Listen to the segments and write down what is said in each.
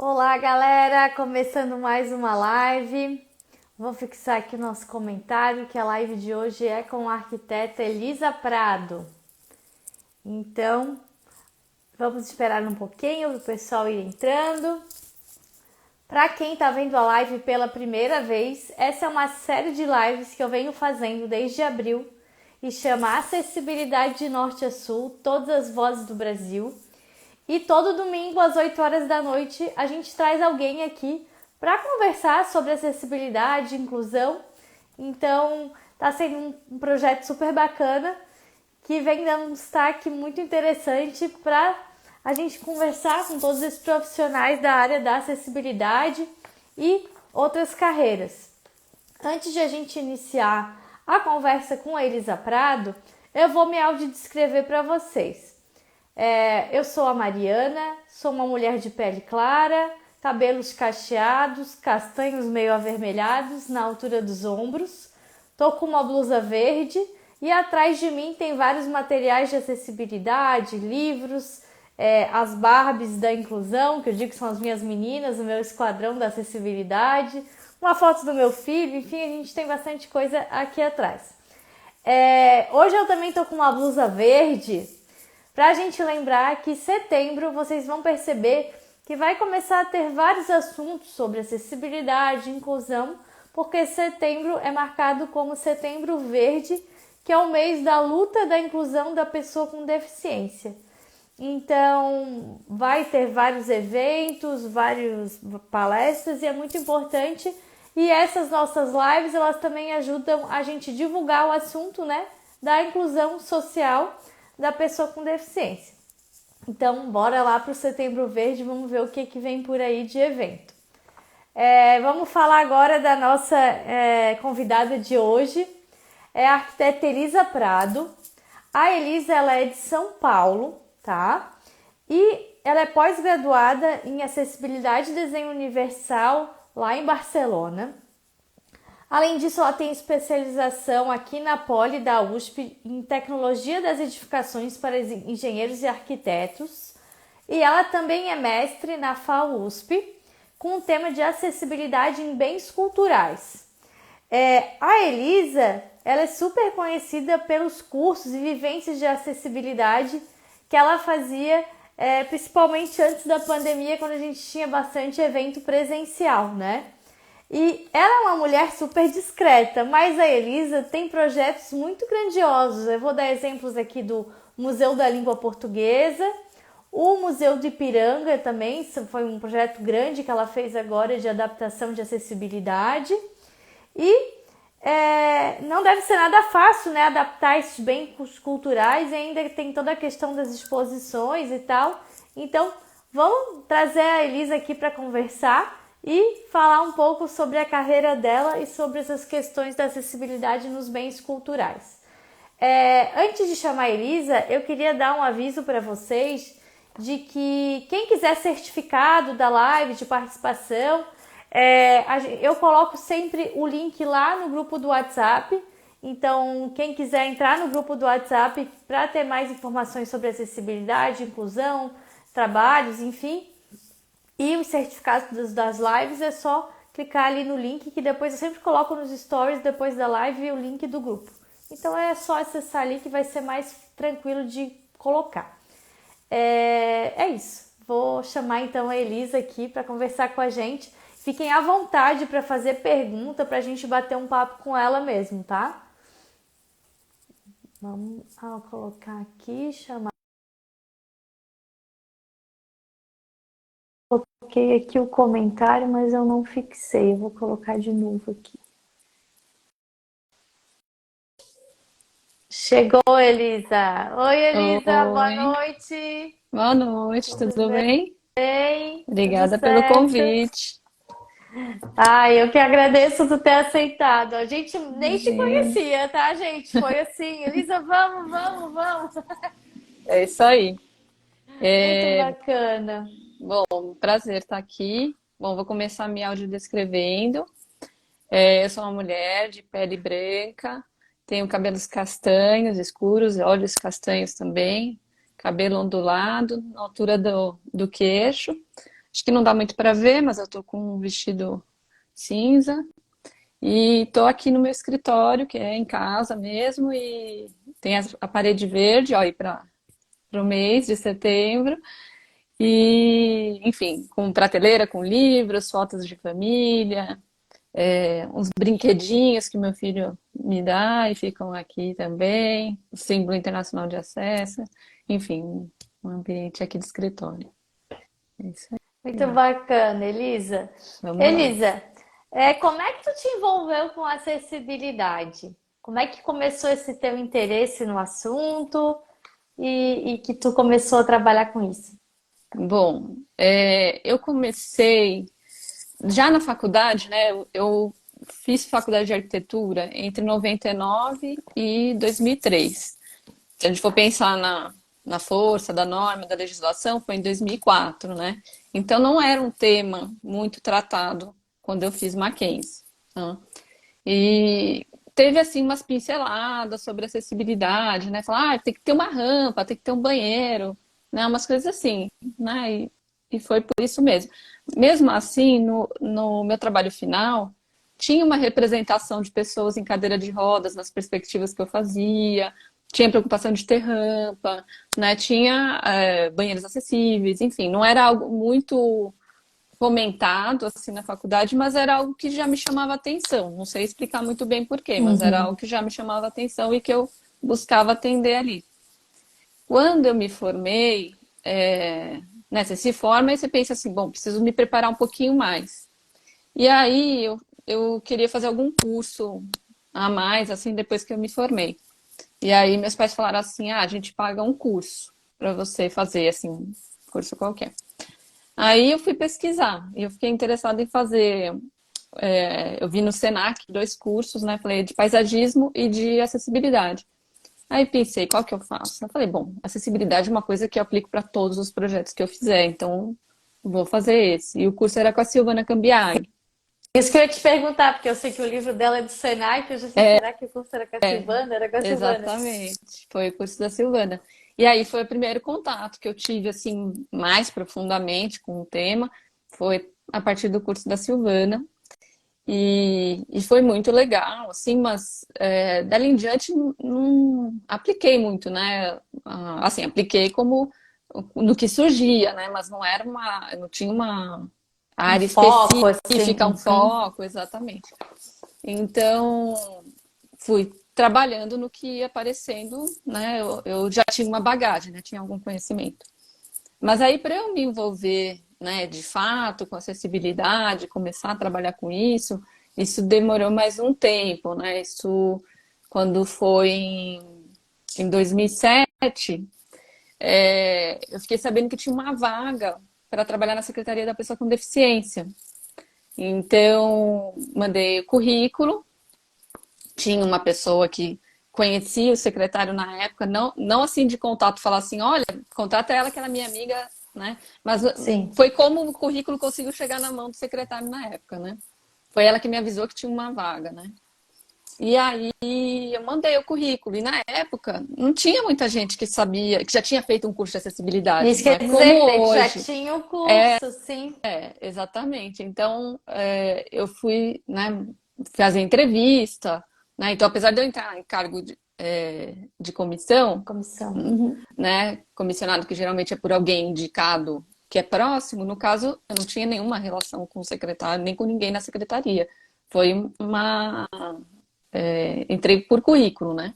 Olá, galera! Começando mais uma live. Vou fixar aqui o nosso comentário que a live de hoje é com a arquiteta Elisa Prado. Então, vamos esperar um pouquinho para o pessoal ir entrando. Para quem está vendo a live pela primeira vez, essa é uma série de lives que eu venho fazendo desde abril e chama Acessibilidade de Norte a Sul, todas as vozes do Brasil. E todo domingo às 8 horas da noite a gente traz alguém aqui para conversar sobre acessibilidade e inclusão. Então está sendo um projeto super bacana que vem dando um destaque muito interessante para a gente conversar com todos esses profissionais da área da acessibilidade e outras carreiras. Antes de a gente iniciar a conversa com a Elisa Prado, eu vou me audiodescrever para vocês. Eu sou a Mariana, sou uma mulher de pele clara, cabelos cacheados, castanhos meio avermelhados na altura dos ombros. Tô com uma blusa verde e atrás de mim tem vários materiais de acessibilidade, livros, as Barbies da inclusão, que eu digo que são as minhas meninas, o meu esquadrão da acessibilidade, uma foto do meu filho, enfim, a gente tem bastante coisa aqui atrás. Hoje eu também tô com uma blusa verde, para a gente lembrar que setembro vocês vão perceber que vai começar a ter vários assuntos sobre acessibilidade e inclusão, porque setembro é marcado como Setembro Verde, que é o mês da luta da inclusão da pessoa com deficiência. Então, vai ter vários eventos, várias palestras e é muito importante. E essas nossas lives, elas também ajudam a gente divulgar o assunto, né, da inclusão social da pessoa com deficiência. Então, bora lá para o Setembro Verde, vamos ver o que vem por aí de evento. Vamos falar agora da nossa convidada de hoje, é a arquiteta Elisa Prado. A Elisa, ela é de São Paulo, tá? E ela é pós-graduada em Acessibilidade e Desenho Universal lá em Barcelona. Além disso, ela tem especialização aqui na Poli da USP em Tecnologia das Edificações para Engenheiros e Arquitetos. E ela também é mestre na FAUSP com o tema de acessibilidade em bens culturais. A Elisa, ela é super conhecida pelos cursos e vivências de acessibilidade que ela fazia, principalmente antes da pandemia, quando a gente tinha bastante evento presencial, né? E ela é uma mulher super discreta, mas a Elisa tem projetos muito grandiosos. Eu vou dar exemplos aqui do Museu da Língua Portuguesa, o Museu do Ipiranga também, foi um projeto grande que ela fez agora de adaptação de acessibilidade. E não deve ser nada fácil, né, adaptar esses bens culturais, e ainda tem toda a questão das exposições e tal. Então, vamos trazer a Elisa aqui para conversar e falar um pouco sobre a carreira dela e sobre essas questões da acessibilidade nos bens culturais. Antes de chamar a Elisa, eu queria dar um aviso para vocês de que quem quiser certificado da live de participação, eu coloco sempre o link lá no grupo do WhatsApp. Então, quem quiser entrar no grupo do WhatsApp para ter mais informações sobre acessibilidade, inclusão, trabalhos, enfim, e os certificados das lives, é só clicar ali no link, que depois eu sempre coloco nos stories depois da live o link do grupo. Então é só acessar ali que vai ser mais tranquilo de colocar. É isso. Vou chamar então a Elisa aqui para conversar com a gente. Fiquem à vontade para fazer pergunta, para a gente bater um papo com ela mesmo, tá? Vamos colocar aqui, chamar. Coloquei aqui o comentário, mas eu não fixei. Eu vou colocar de novo aqui. Chegou, Elisa. Oi, Elisa, boa Oi, noite. boa noite, tudo Tudo bem? bem? Tudo Obrigada pelo certo? convite. Eu que agradeço tu ter aceitado. A gente nem se Imagina. conhecia, tá, gente? Foi assim, Elisa, vamos, vamos, vamos. É isso aí. Muito É, bacana. bom, prazer estar aqui. Bom, vou começar me audiodescrevendo. Eu sou uma mulher de pele branca, tenho cabelos castanhos escuros, olhos castanhos também, cabelo ondulado, na altura do queixo. Acho que não dá muito para ver, mas eu tô com um vestido cinza e tô aqui no meu escritório, que é em casa mesmo, e tem a parede verde, ó, aí para o mês de setembro. E, enfim, com prateleira, com livros, fotos de família, uns brinquedinhos que meu filho me dá e ficam aqui também, o símbolo internacional de acesso, enfim, um ambiente aqui de escritório. É isso Muito aí. bacana, Elisa. Vamos lá. Elisa, como é que tu te envolveu com acessibilidade? Como é que começou esse teu interesse no assunto e que tu começou a trabalhar com isso? Bom, eu comecei já na faculdade, né? Eu fiz faculdade de arquitetura entre 99 e 2003. Se a gente for pensar na força da norma, da legislação, foi em 2004, né? Então não era um tema muito tratado quando eu fiz Mackenzie, né? E teve assim umas pinceladas sobre acessibilidade, né? Falar, tem que ter uma rampa, tem que ter um banheiro, né? Umas coisas assim, né? E foi por isso mesmo. Mesmo assim, no meu trabalho final, tinha uma representação de pessoas em cadeira de rodas nas perspectivas que eu fazia, tinha preocupação de ter rampa, né? Tinha banheiros acessíveis, enfim, não era algo muito comentado assim na faculdade, mas era algo que já me chamava atenção. Não sei explicar muito bem por quê, mas era Uhum. algo que já me chamava atenção e que eu buscava atender ali. Quando eu me formei, né, você se forma e você pensa assim, bom, preciso me preparar um pouquinho mais. E aí eu queria fazer algum curso a mais, assim, depois que eu me formei. E aí meus pais falaram assim, a gente paga um curso para você fazer, assim, um curso qualquer. Aí eu fui pesquisar e eu fiquei interessada em fazer. Eu vi no Senac dois cursos, né? Falei de paisagismo e de acessibilidade. Aí pensei, qual que eu faço? Eu falei, bom, acessibilidade é uma coisa que eu aplico para todos os projetos que eu fizer, então vou fazer esse. E o curso era com a Silvana Cambiaghi. Isso que eu ia te perguntar, porque eu sei que o livro dela é do Senai, que eu já sei, será que o curso era com a Silvana? Era com a Silvana. Exatamente, foi o curso da Silvana. E aí foi o primeiro contato que eu tive, assim, mais profundamente com o tema, foi a partir do curso da Silvana. E foi muito legal, assim, mas dali em diante não apliquei muito, né? Assim, apliquei como no que surgia, né? Mas não era não tinha uma Um área foco, específica, um assim. Uhum. foco, exatamente. Então, fui trabalhando no que ia aparecendo, né? Eu já tinha uma bagagem, né? Tinha algum conhecimento. Mas aí, para eu me envolver, né, de fato, com acessibilidade, começar a trabalhar com isso demorou mais um tempo, né? Isso, quando foi em 2007, eu fiquei sabendo que tinha uma vaga para trabalhar na Secretaria da Pessoa com Deficiência. Então, mandei o currículo, tinha uma pessoa que conhecia o secretário na época, não assim de contato, falar assim, olha, contrata ela que ela é minha amiga, né? Mas Sim. foi como o currículo conseguiu chegar na mão do secretário na época, né? Foi ela que me avisou que tinha uma vaga, né? E aí eu mandei o currículo. E na época não tinha muita gente que sabia, que já tinha feito um curso de acessibilidade. Isso Não quer é como dizer que já hoje. tinha o curso, sim. Exatamente. Então, eu fui, né, fazer entrevista, né? Então, apesar de eu entrar em cargo de comissão, Comissão. Uhum. né, comissionado que geralmente é por alguém indicado que é próximo, no caso, eu não tinha nenhuma relação com o secretário, nem com ninguém na secretaria. Foi entrei por currículo, né?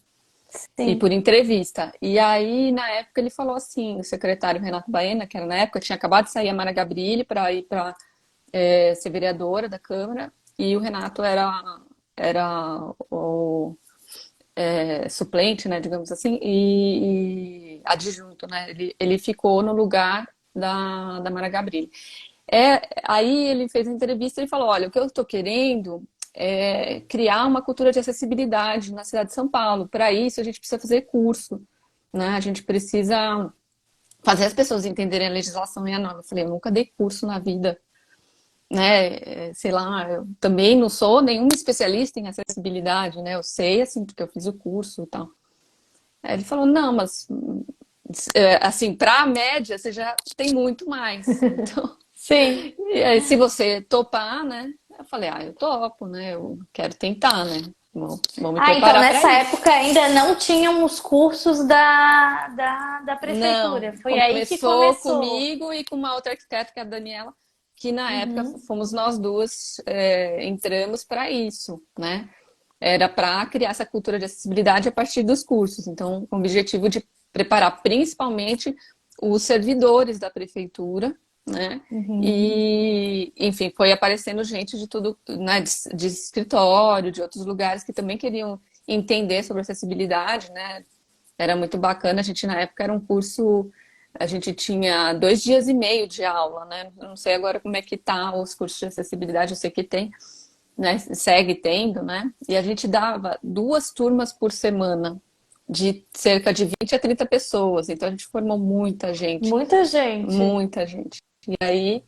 E Sim. por entrevista. E aí, na época, ele falou assim, o secretário Renato Baena, que era na época, tinha acabado de sair a Mara Gabrilli para ir para ser vereadora da Câmara, e o Renato era o suplente, né, digamos assim, e adjunto, né? Ele ficou no lugar da Mara Gabrilli. Aí ele fez a entrevista e falou: olha, o que eu estou querendo é criar uma cultura de acessibilidade na cidade de São Paulo. Para isso, a gente precisa fazer curso, né? A gente precisa fazer as pessoas entenderem a legislação e a norma. Eu falei: eu nunca dei curso na vida, né? Sei lá, eu também não sou nenhuma especialista em acessibilidade, né? Eu sei, assim, porque eu fiz o curso e tal. Aí ele falou: não, mas assim, para a média, você já tem muito mais. Então. Sim. E aí, se você topar, né? Eu falei, eu topo, né? Eu quero tentar, né? Vou me Ah, então preparar para nessa isso. época ainda não tinham os cursos da prefeitura. Não, Foi aí que começou começou. comigo e com uma outra arquiteta, que é a Daniela, que na época Uhum. fomos nós duas, entramos para isso, né? Era para criar essa cultura de acessibilidade a partir dos cursos. Então, com o objetivo de preparar principalmente os servidores da prefeitura, né? Uhum. E, enfim, foi aparecendo gente de tudo, né? De escritório, de outros lugares que também queriam entender sobre acessibilidade, né? Era muito bacana. A gente, na época, era um curso. A gente tinha 2 dias e meio de aula, né? Eu não sei agora como é que tá os cursos de acessibilidade, eu sei que tem, né? Segue tendo, né? E a gente dava 2 turmas por semana, de cerca de 20 a 30 pessoas. Então a gente formou muita gente, Muita gente. muita gente. E aí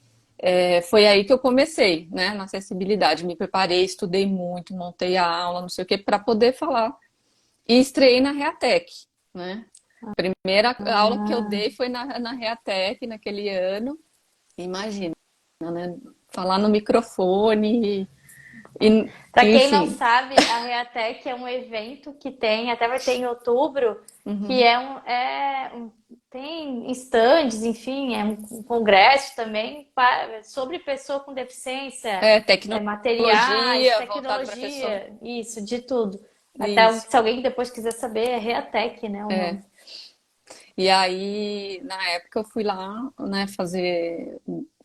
foi aí que eu comecei, né? Na acessibilidade. Me preparei, estudei muito, montei a aula, não sei o quê, para poder falar. E estreiei na Reatec, né? Primeira aula que eu Ah. dei foi na Reatec naquele ano. Imagina, né? Falar no microfone Para quem não enfim. sabe, a Reatec é um evento que tem, até vai ter em outubro, que Uhum. tem estandes, enfim, é um congresso também sobre pessoa com deficiência, materiais, Tecnologia voltado para a pessoa. tecnologia, isso, de tudo. Até Isso. se alguém depois quiser saber, é Reatec, né, o nome. É. E aí, na época, eu fui lá, né, fazer,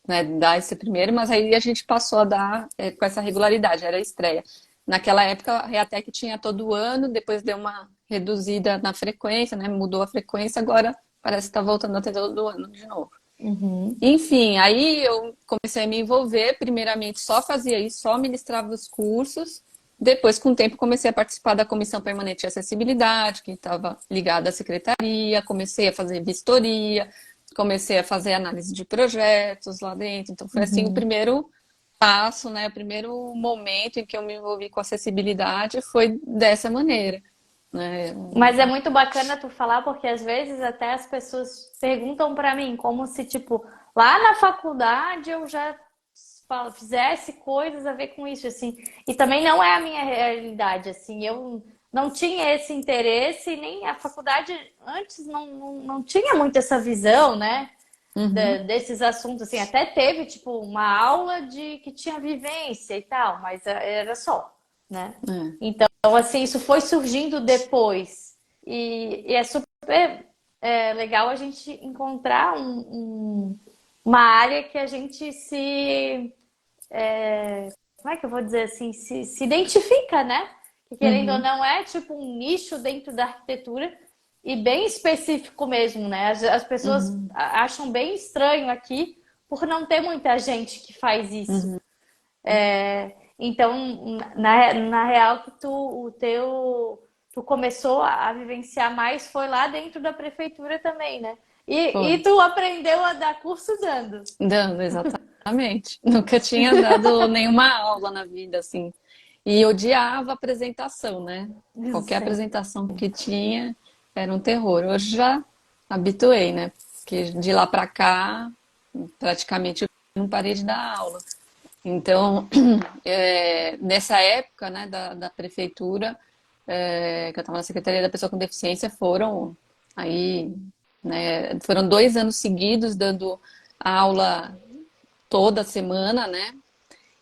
né, dar esse primeiro, mas aí a gente passou a dar com essa regularidade, era a estreia. Naquela época, a Reatec tinha todo ano, depois deu uma reduzida na frequência, né, mudou a frequência, agora parece que está voltando a ter todo ano de novo. Uhum. Enfim, aí eu comecei a me envolver. Primeiramente, só fazia isso, só ministrava os cursos. Depois, com o tempo, comecei a participar da Comissão Permanente de Acessibilidade, que estava ligada à secretaria. Comecei a fazer vistoria, comecei a fazer análise de projetos lá dentro. Então, foi assim o Uhum. primeiro passo, né? O primeiro momento em que eu me envolvi com acessibilidade foi dessa maneira, né? Mas é muito bacana tu falar, porque às vezes até as pessoas perguntam pra mim, como se, tipo, lá na faculdade eu já fizesse coisas a ver com isso, assim. E também não é a minha realidade, assim. Eu não tinha esse interesse, nem a faculdade antes não tinha muito essa visão, né? Uhum, Desses assuntos, assim. Até teve, tipo, uma aula de que tinha vivência e tal, mas era só, né? é. Então, assim, isso foi surgindo depois. E é super legal a gente encontrar uma área que a gente se. Como é que eu vou dizer assim? Se identifica, né? Que querendo ou Uhum, não é tipo um nicho dentro da arquitetura e bem específico mesmo, né? As pessoas uhum, acham bem estranho aqui por não ter muita gente que faz isso. uhum. Então, na real, que tu começou a vivenciar mais foi lá dentro da prefeitura também, né? E Foi. tu aprendeu a dar curso dando. Dando, exatamente. Nunca tinha dado nenhuma aula na vida, assim. E odiava apresentação, né? Qualquer Sim. apresentação que tinha era um terror. Hoje já habituei, né? Porque de lá para cá, praticamente eu não parei de dar aula. Então, nessa época, né, da prefeitura, que eu estava na Secretaria da Pessoa com Deficiência, aí, foram 2 anos seguidos dando aula toda semana, né?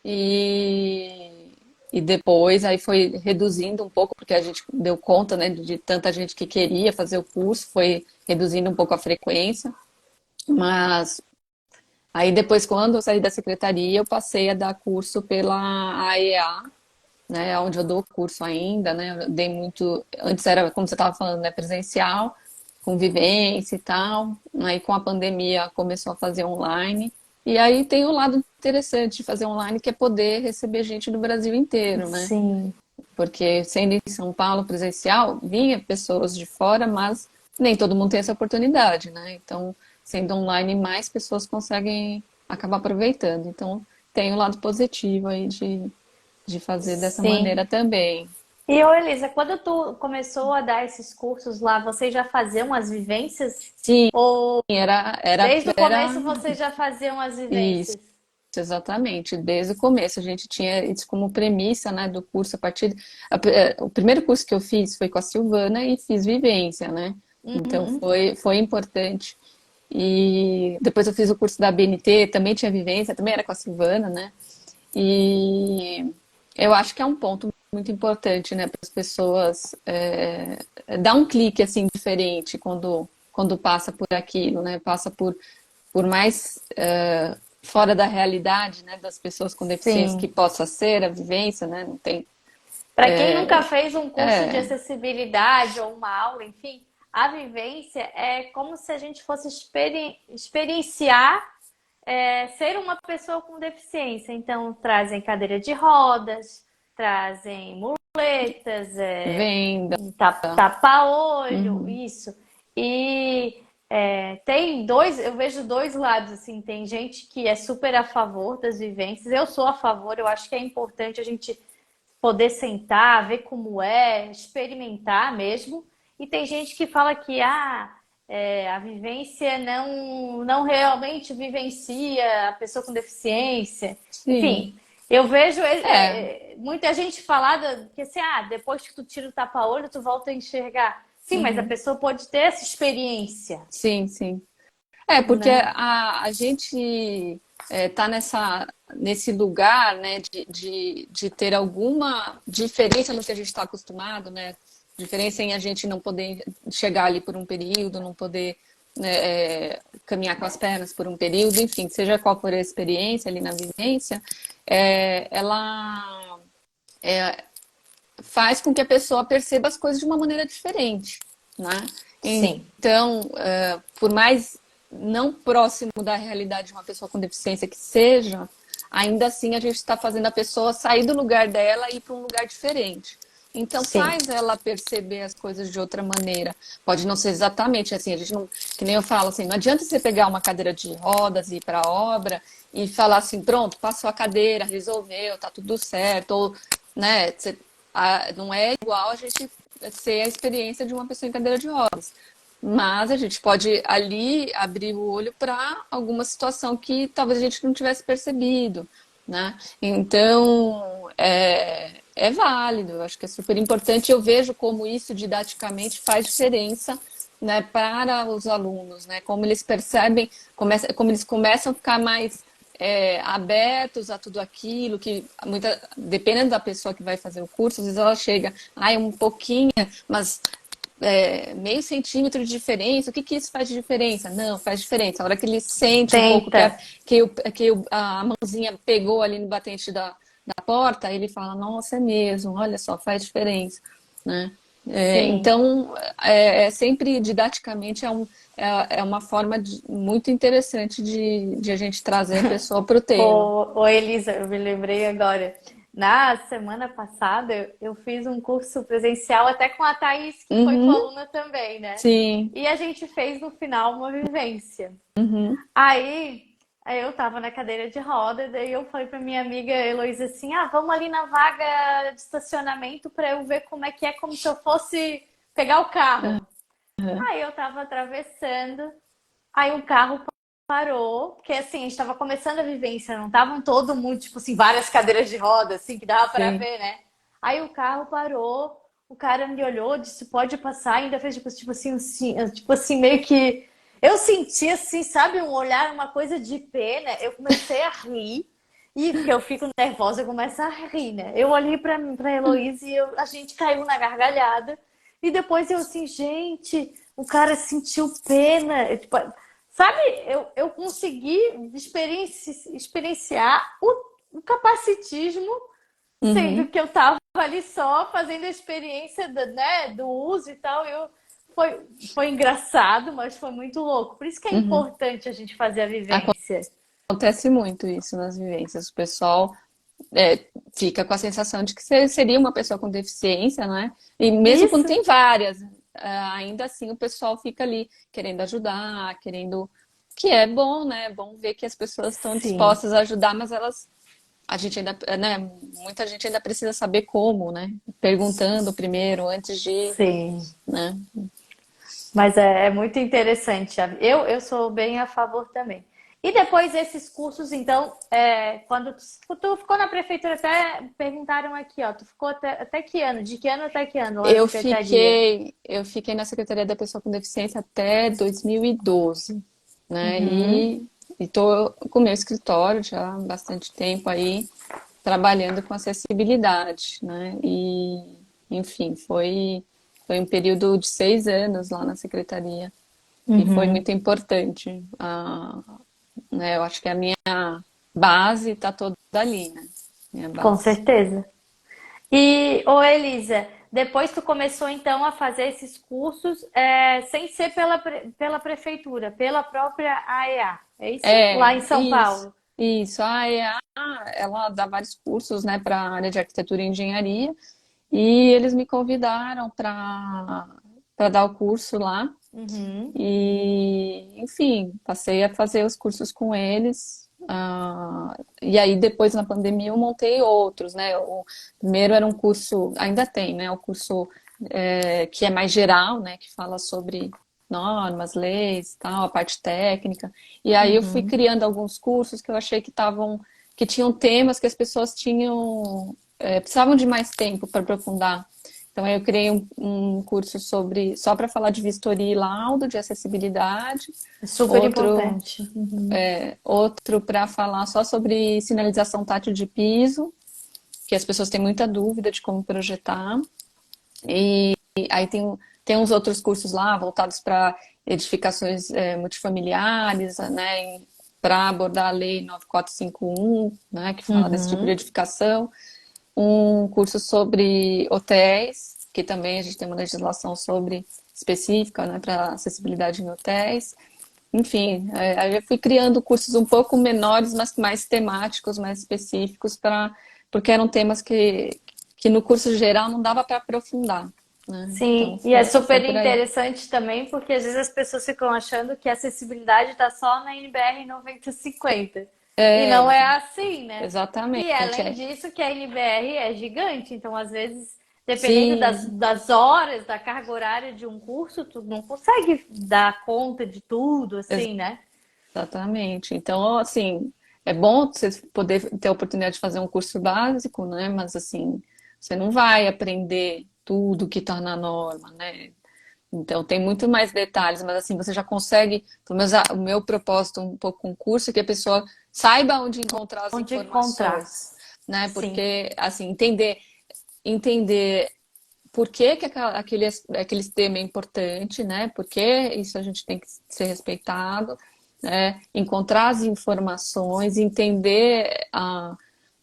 E, e depois aí foi reduzindo um pouco, porque a gente deu conta, né, de tanta gente que queria fazer o curso, foi reduzindo um pouco a frequência. Mas aí depois, quando eu saí da secretaria, eu passei a dar curso pela AEA, né, onde eu dou curso ainda, né? Eu dei muito, antes era, como você estava falando, né, presencial, convivência e tal. Aí com a pandemia começou a fazer online. E aí tem um lado interessante de fazer online, que é poder receber gente do Brasil inteiro, né? Sim. Porque sendo em São Paulo presencial, vinha pessoas de fora, mas nem todo mundo tem essa oportunidade, né? Então, sendo online, mais pessoas conseguem acabar aproveitando. Então, tem o lado positivo aí de fazer dessa Sim. maneira também. E, ô Elisa, quando tu começou a dar esses cursos lá, você já faziam as vivências? Sim, Ou desde o era começo você já faziam as isso. vivências? Exatamente, desde o começo a gente tinha isso como premissa, né, do curso a partir o primeiro curso que eu fiz foi com a Silvana e fiz vivência, né? Então Uhum. foi importante. E depois eu fiz o curso da BNT, também tinha vivência, também era com a Silvana, né? E eu acho que é um ponto muito importante, né, para as pessoas dar um clique assim diferente quando passa por aquilo, né? Passa por mais fora da realidade, né, das pessoas com deficiência que Sim. possa ser a vivência, né? Não tem. Para quem nunca fez um curso de É, acessibilidade ou uma aula, enfim, a vivência é como se a gente fosse experienciar ser uma pessoa com deficiência. Então, trazem cadeira de rodas, trazem muletas, venda. tapa-olho, Uhum, isso. E tem dois, eu vejo dois lados, assim, tem gente que é super a favor das vivências, eu sou a favor, eu acho que é importante a gente poder sentar, ver como é, experimentar mesmo. E tem gente que fala que a vivência não realmente vivencia a pessoa com deficiência. sim. Enfim, eu vejo É, muita gente falar que assim, depois que tu tira o tapa-olho, tu volta a enxergar. Sim, mas a uhum, pessoa pode ter essa experiência, sim, sim. É, porque né? a gente tá nesse lugar, né, de ter alguma diferença no que a gente está acostumado, né? Diferença em a gente não poder chegar ali por um período, não poder, né, caminhar com as pernas por um período, enfim, seja qual for a experiência ali na vivência, ela faz com que a pessoa perceba as coisas de uma maneira diferente, né? Sim, Então, por mais não próximo da realidade de uma pessoa com deficiência que seja, ainda assim a gente está fazendo a pessoa sair do lugar dela e ir para um lugar diferente. Então sim. faz ela perceber as coisas de outra maneira. Pode não ser exatamente assim, a gente não, que nem eu falo assim, não adianta você pegar uma cadeira de rodas e ir para a obra e falar assim, pronto, passou a cadeira, resolveu, tá tudo certo, ou, né, não é igual a gente ser a experiência de uma pessoa em cadeira de rodas. Mas a gente pode ali abrir o olho para alguma situação que talvez a gente não tivesse percebido, né? Então, é válido, eu acho que é super importante. Eu vejo como isso didaticamente faz diferença, né, para os alunos, né? Como eles percebem, como eles começam a ficar mais abertos a tudo aquilo, que dependendo da pessoa que vai fazer o curso, às vezes ela chega, um pouquinho, mas meio centímetro de diferença, o que isso faz de diferença? Não, faz diferença. A hora que ele sente um pouco Tenta. a mãozinha pegou ali no batente da porta, ele fala, nossa, é mesmo, olha só, faz diferença, né? Sim. Então, sempre didaticamente é uma forma muito interessante de a gente trazer a pessoa para o tema. Ô, Elisa, eu me lembrei agora. Na semana passada, eu fiz um curso presencial até com a Thaís, que foi tua Uhum, aluna também, né? sim, E a gente fez no final uma vivência. uhum, Aí, aí eu tava na cadeira de roda, daí eu falei pra minha amiga Heloísa assim: vamos ali na vaga de estacionamento pra eu ver como é, como se eu fosse pegar o carro. uhum, Aí eu tava atravessando, aí o carro parou, porque assim, a gente tava começando a vivência, não estavam todo mundo, tipo assim, várias cadeiras de roda, assim, que dava pra sim, ver, né? Aí o carro parou, o cara me olhou, disse, pode passar, ainda fez tipo assim, tipo assim, meio que. Eu senti assim, sabe, um olhar, uma coisa de pena. Eu comecei a rir, e porque eu fico nervosa, eu começo a rir, né? Eu olhei pra Heloísa e a gente caiu na gargalhada. E depois eu assim, gente, o cara sentiu pena. Tipo, sabe, eu consegui experienciar o capacitismo, sendo uhum. que eu estava ali só fazendo a experiência do uso e tal. Foi engraçado, mas foi muito louco. Por isso que é Uhum. importante a gente fazer a vivência. Acontece muito isso nas vivências. O pessoal fica com a sensação de que você seria uma pessoa com deficiência, né? E mesmo quando Isso, tem várias, ainda assim o pessoal fica ali querendo ajudar, querendo. Que é bom, né? É bom ver que as pessoas estão sim. dispostas a ajudar, mas elas a gente ainda, né, muita gente ainda precisa saber como, né? Perguntando primeiro, antes de, Sim. né? Mas é muito interessante. Eu sou bem a favor também. E depois esses cursos, então, quando tu ficou na prefeitura, até perguntaram aqui, ó, tu ficou até que ano? De que ano até que ano lá na secretaria? Eu fiquei na Secretaria da Pessoa com Deficiência até 2012, né? Uhum, E tô com o meu escritório já há bastante tempo aí, trabalhando com acessibilidade, né? Enfim, foi um período de 6 anos lá na secretaria e foi uhum, muito importante. Né, eu acho que a minha base está toda ali, né? Minha com base. certeza. E, ô Elisa, depois tu começou então a fazer esses cursos sem ser pela prefeitura, pela própria AEA, é isso? Lá em São Isso, Paulo. isso. A EA, ela dá vários cursos, né, para a área de arquitetura e engenharia, e eles me convidaram para dar o curso lá. Uhum, E, enfim, passei a fazer os cursos com eles. E aí, depois, na pandemia, eu montei outros, né? O primeiro era um curso, ainda tem, né? O curso que é mais geral, né? Que fala sobre normas, leis, tal, a parte técnica. E aí eu fui uhum. criando alguns cursos que eu achei que tinham temas que as pessoas precisavam de mais tempo para aprofundar. Então, aí eu criei um curso só para falar de vistoria e laudo de acessibilidade, É super outro, importante. Uhum. outro para falar só sobre sinalização tátil de piso, que as pessoas têm muita dúvida de como projetar. E aí tem uns outros cursos lá voltados para edificações multifamiliares, né, para abordar a lei 9451, né, que fala desse tipo de Uhum. edificação, um curso sobre hotéis, que também a gente tem uma legislação sobre específica, né, para acessibilidade em hotéis. Enfim, aí eu fui criando cursos um pouco menores, mas mais temáticos, mais específicos, porque eram temas que no curso geral não dava para aprofundar, né? Então Sim, e é foi super por aí. interessante também porque às vezes as pessoas ficam achando que a acessibilidade está só na NBR 9050. E não É, é assim, né? exatamente. E além disso, que a NBR é gigante, então às vezes, dependendo Sim, das horas, da carga horária de um curso, tu não consegue dar conta de tudo, assim, né? exatamente. Então, assim, é bom você poder ter a oportunidade de fazer um curso básico, né? Mas, assim, você não vai aprender tudo que está na norma, né? Então, tem muito mais detalhes, mas, assim, você já consegue, pelo menos o meu propósito um pouco com o curso, é que a pessoa saiba onde encontrar as Onde encontrar. informações, né? Sim. Porque, assim, entender por que que aquele tema é importante, né? Por que isso a gente tem que ser respeitado, né? Encontrar as informações, entender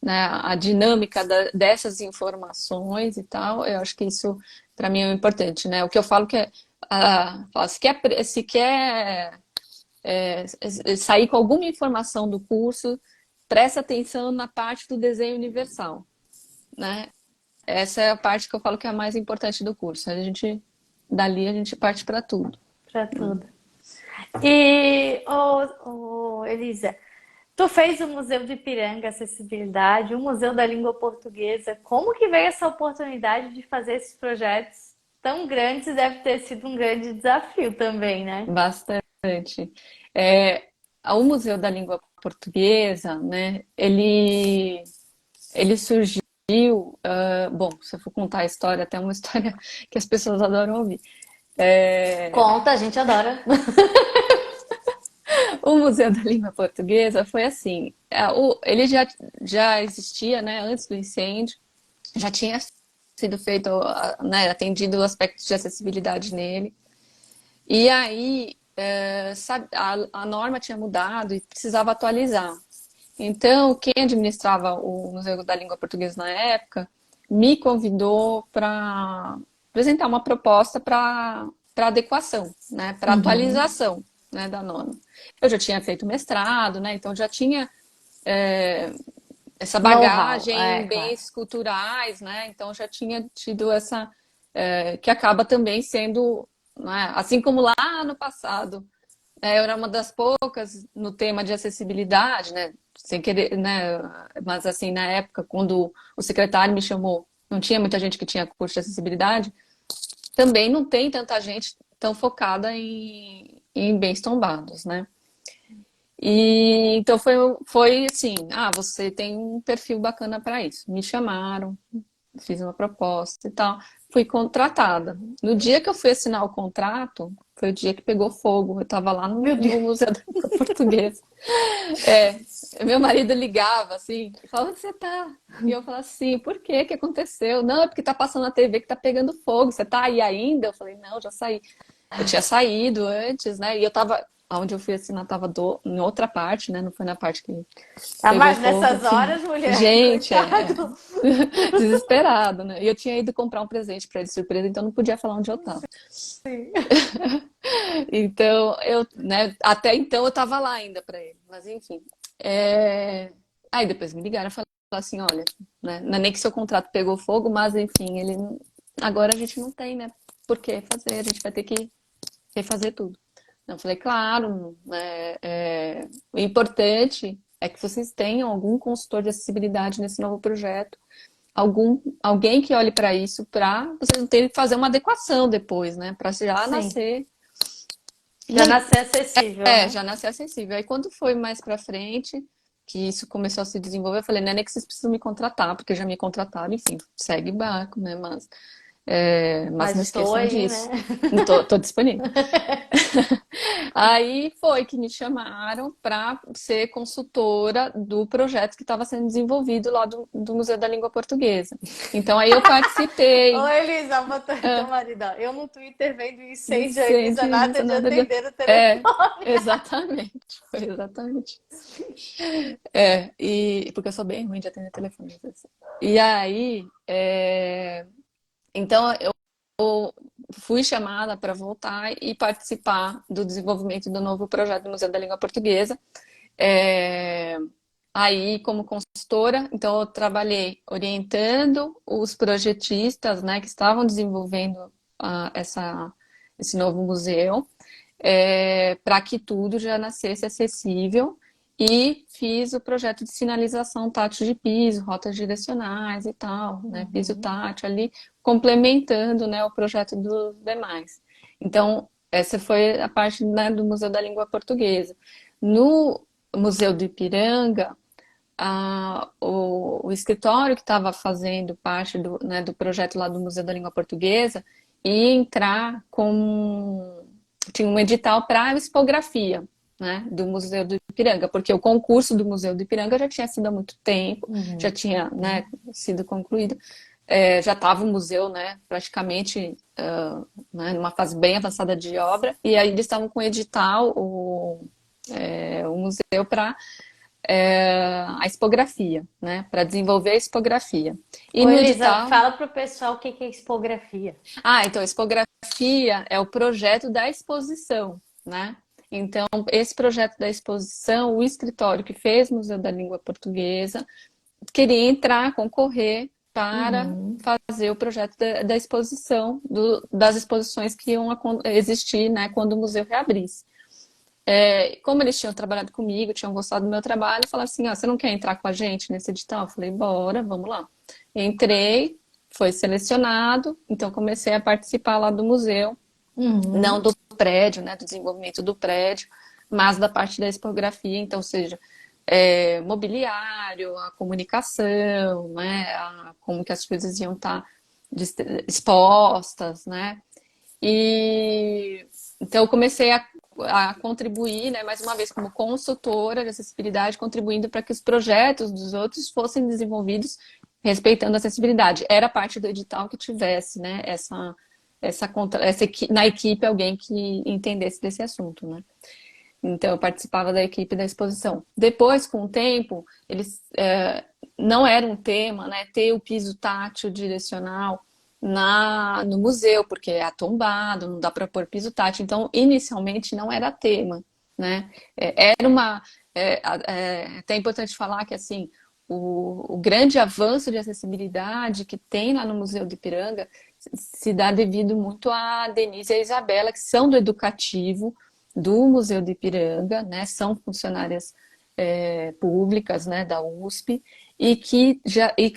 né, a dinâmica dessas informações e tal. Eu acho que isso, para mim, é importante, né? O que eu falo que se quer sair com alguma informação do curso, presta atenção na parte do desenho universal, né? Essa é a parte que eu falo que é a mais importante do curso. Dali a gente parte para tudo. Para tudo. E, Elisa, tu fez o Museu do Ipiranga Acessibilidade, o Museu da Língua Portuguesa. Como que veio essa oportunidade de fazer esses projetos tão grandes? Deve ter sido um grande desafio também, né? Bastante. É, o Museu da Língua Portuguesa, né, ele surgiu, bom, se eu for contar a história, até uma história que as pessoas adoram ouvir. É, Conta, a gente adora. o Museu da Língua Portuguesa foi assim, ele já existia, né, antes do incêndio, já tinha sido feito, né, atendido aspectos de acessibilidade nele. E aí, a norma tinha mudado e precisava atualizar. Então, quem administrava o Museu da Língua Portuguesa na época me convidou para apresentar uma proposta para adequação, né, para Uhum. atualização, né, da norma. Eu já tinha feito mestrado, né, então já tinha essa Know-how, bagagem em claro. bens culturais, né, então já tinha tido que acaba também sendo, né, assim como lá no passado eu era uma das poucas no tema de acessibilidade, né? sem querer, né? Mas assim, na época, quando o secretário me chamou, não tinha muita gente que tinha curso de acessibilidade, também não tem tanta gente tão focada em bens tombados, né? E então foi assim, você tem um perfil bacana para isso. Me chamaram, fiz uma proposta e tal, fui contratada. No dia que eu fui assinar o contrato, foi o dia que pegou fogo. Eu estava lá Meu no Deus. Museu da Língua Portuguesa. É, meu marido ligava assim, falava, onde você tá? E eu falava assim, por quê? Que aconteceu? Não, é porque tá passando na TV que tá pegando fogo. Você tá aí ainda? Eu falei, não, já saí. Eu tinha saído antes, né? E eu tava, onde eu fui assinar, tava em outra parte, né? Não foi na parte que Ah, pegou mas fogo. nessas horas, mulher, Gente, coitado. desesperado, né? E eu tinha ido comprar um presente pra ele surpresa, então não podia falar onde eu tava. Sim. Então, né, até então eu tava lá ainda pra ele, mas enfim. Aí depois me ligaram e falaram assim, olha, né, não é nem que seu contrato pegou fogo, mas enfim, agora a gente não tem, né, por que fazer, a gente vai ter que refazer tudo. Eu falei, claro, né, o importante é que vocês tenham algum consultor de acessibilidade nesse novo projeto, alguém que olhe para isso, para vocês não terem que fazer uma adequação depois, né, para já Sim. nascer. E Já aí, nascer acessível, né? já nasceu acessível. Aí quando foi mais pra frente, que isso começou a se desenvolver, eu falei, não é nem que vocês precisam me contratar, porque já me contrataram, enfim, segue barco, né? Mas Mas não estou esqueçam aí, né? disso. Tô disponível. Aí foi que me chamaram para ser consultora do projeto que estava sendo desenvolvido lá do Museu da Língua Portuguesa. Então aí eu Ô, participei. Elisa, bota teu Ah, marido. Ó. Eu no Twitter vendo incêndio, a Elisa incêndio, nada não de nada de. atender o É, telefone. exatamente. Foi exatamente. Porque eu sou bem ruim de atender telefone, às vezes. E aí, então eu fui chamada para voltar e participar do desenvolvimento do novo projeto do Museu da Língua Portuguesa. É, Aí, como consultora, então eu trabalhei orientando os projetistas, né, que estavam desenvolvendo esse novo museu, para que tudo já nascesse acessível e fiz o projeto de sinalização tátil de piso, rotas direcionais e tal, né, piso Uhum. tátil ali, complementando, né, o projeto dos demais. Então, essa foi a parte, né, do Museu da Língua Portuguesa. No Museu do Ipiranga, o escritório que estava fazendo parte né, do projeto lá do Museu da Língua Portuguesa ia entrar com. Tinha um edital para expografia, né, do Museu do Ipiranga, porque o concurso do Museu do Ipiranga já tinha sido há muito tempo, já Uhum. tinha, né, sido concluído, já estava o museu, né, praticamente né, numa fase bem avançada de obra, e aí eles estavam com o edital, o museu para a expografia, né? Para desenvolver a expografia. E Ô, no Elisa, edital. fala pro pessoal o que que é expografia. Então, a expografia é o projeto da exposição, né? Então, esse projeto da exposição, o escritório que fez Museu da Língua Portuguesa queria entrar, concorrer para Uhum. fazer o projeto da exposição, das exposições que iam existir, né, quando o museu reabrisse. Como eles tinham trabalhado comigo, tinham gostado do meu trabalho, falaram assim: você não quer entrar com a gente nesse edital? Eu falei: bora, vamos lá. Entrei, foi selecionado, então comecei a participar lá do museu, não Uhum. do prédio, né, do desenvolvimento do prédio, mas da parte da expografia, então, ou seja, mobiliário, a comunicação, né, como que as coisas iam estar expostas, né, e então eu comecei a contribuir, né, mais uma vez como consultora de acessibilidade, contribuindo para que os projetos dos outros fossem desenvolvidos respeitando a acessibilidade. Era parte do edital que tivesse, né, na equipe alguém que entendesse desse assunto, né. Então eu participava da equipe da exposição. Depois, com o tempo, eles não era um tema, né, ter o piso tátil direcional no museu, porque é tombado, não dá para pôr piso tátil. Então, inicialmente não era tema, né? Era uma até importante falar que assim o grande avanço de acessibilidade que tem lá no Museu de Ipiranga se dá devido muito a Denise e a Isabela, que são do educativo do Museu de Ipiranga, né? São funcionárias públicas, né, da USP, e que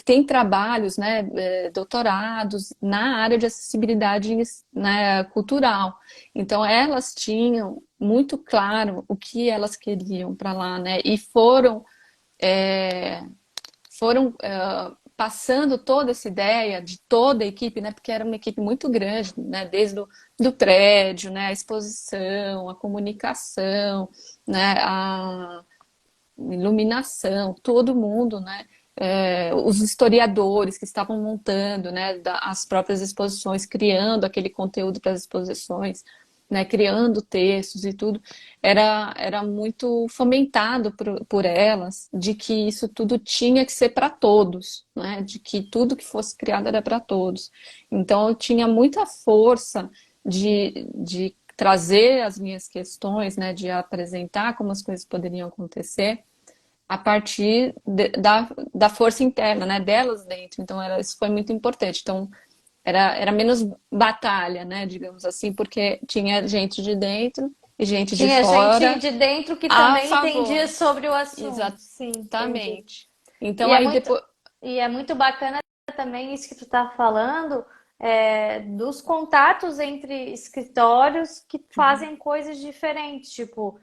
tem trabalhos, né, doutorados na área de acessibilidade, né, cultural. Então, elas tinham muito claro o que elas queriam para lá, né, e foram passando toda essa ideia de toda a equipe, né, porque era uma equipe muito grande, né, desde do prédio, né, a exposição, a comunicação, né, a iluminação, todo mundo, né? Os historiadores que estavam montando, né, as próprias exposições, criando aquele conteúdo para as exposições, né, criando textos e tudo, era muito fomentado por elas de que isso tudo tinha que ser para todos, né, de que tudo que fosse criado era para todos. Então eu tinha muita força de trazer as minhas questões, né, de apresentar como as coisas poderiam acontecer a partir da força interna, né, delas dentro. Então, isso foi muito importante. Então, era menos batalha, né, digamos assim, porque tinha gente de dentro e gente de Tinha gente fora de dentro que a também favor. entendia sobre o assunto. Sim, entendi. Exatamente. Então, E é aí muito, depois. e é muito bacana também isso que tu tá falando, dos contatos entre escritórios que fazem coisas diferentes. Tipo,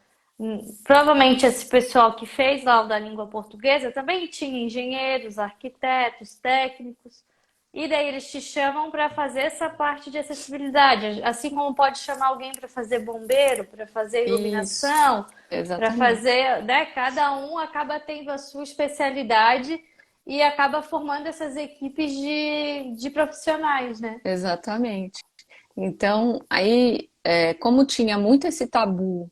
provavelmente esse pessoal que fez lá o da língua portuguesa também tinha engenheiros, arquitetos, técnicos. E daí eles te chamam para fazer essa parte de acessibilidade, assim como pode chamar alguém para fazer bombeiro, para fazer Isso, iluminação, para exatamente. fazer, né? Cada um acaba tendo a sua especialidade e acaba formando essas equipes de profissionais, né? Exatamente. Então, aí, como tinha muito esse tabu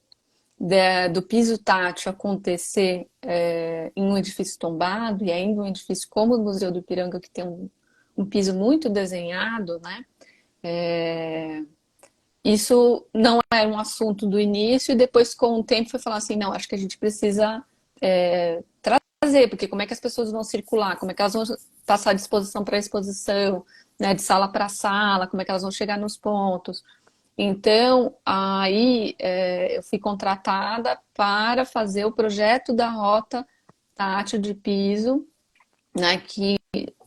do piso tátil acontecer em um edifício tombado, e ainda um edifício como o Museu do Ipiranga, que tem um piso muito desenhado, né? Isso não era um assunto do início, e depois, com o tempo, foi falar assim: não, acho que a gente precisa trazer, porque como é que as pessoas vão circular, como é que elas vão passar de exposição para exposição, né? De sala para sala, como é que elas vão chegar nos pontos. Então, aí eu fui contratada para fazer o projeto da rota tátil de piso, né, que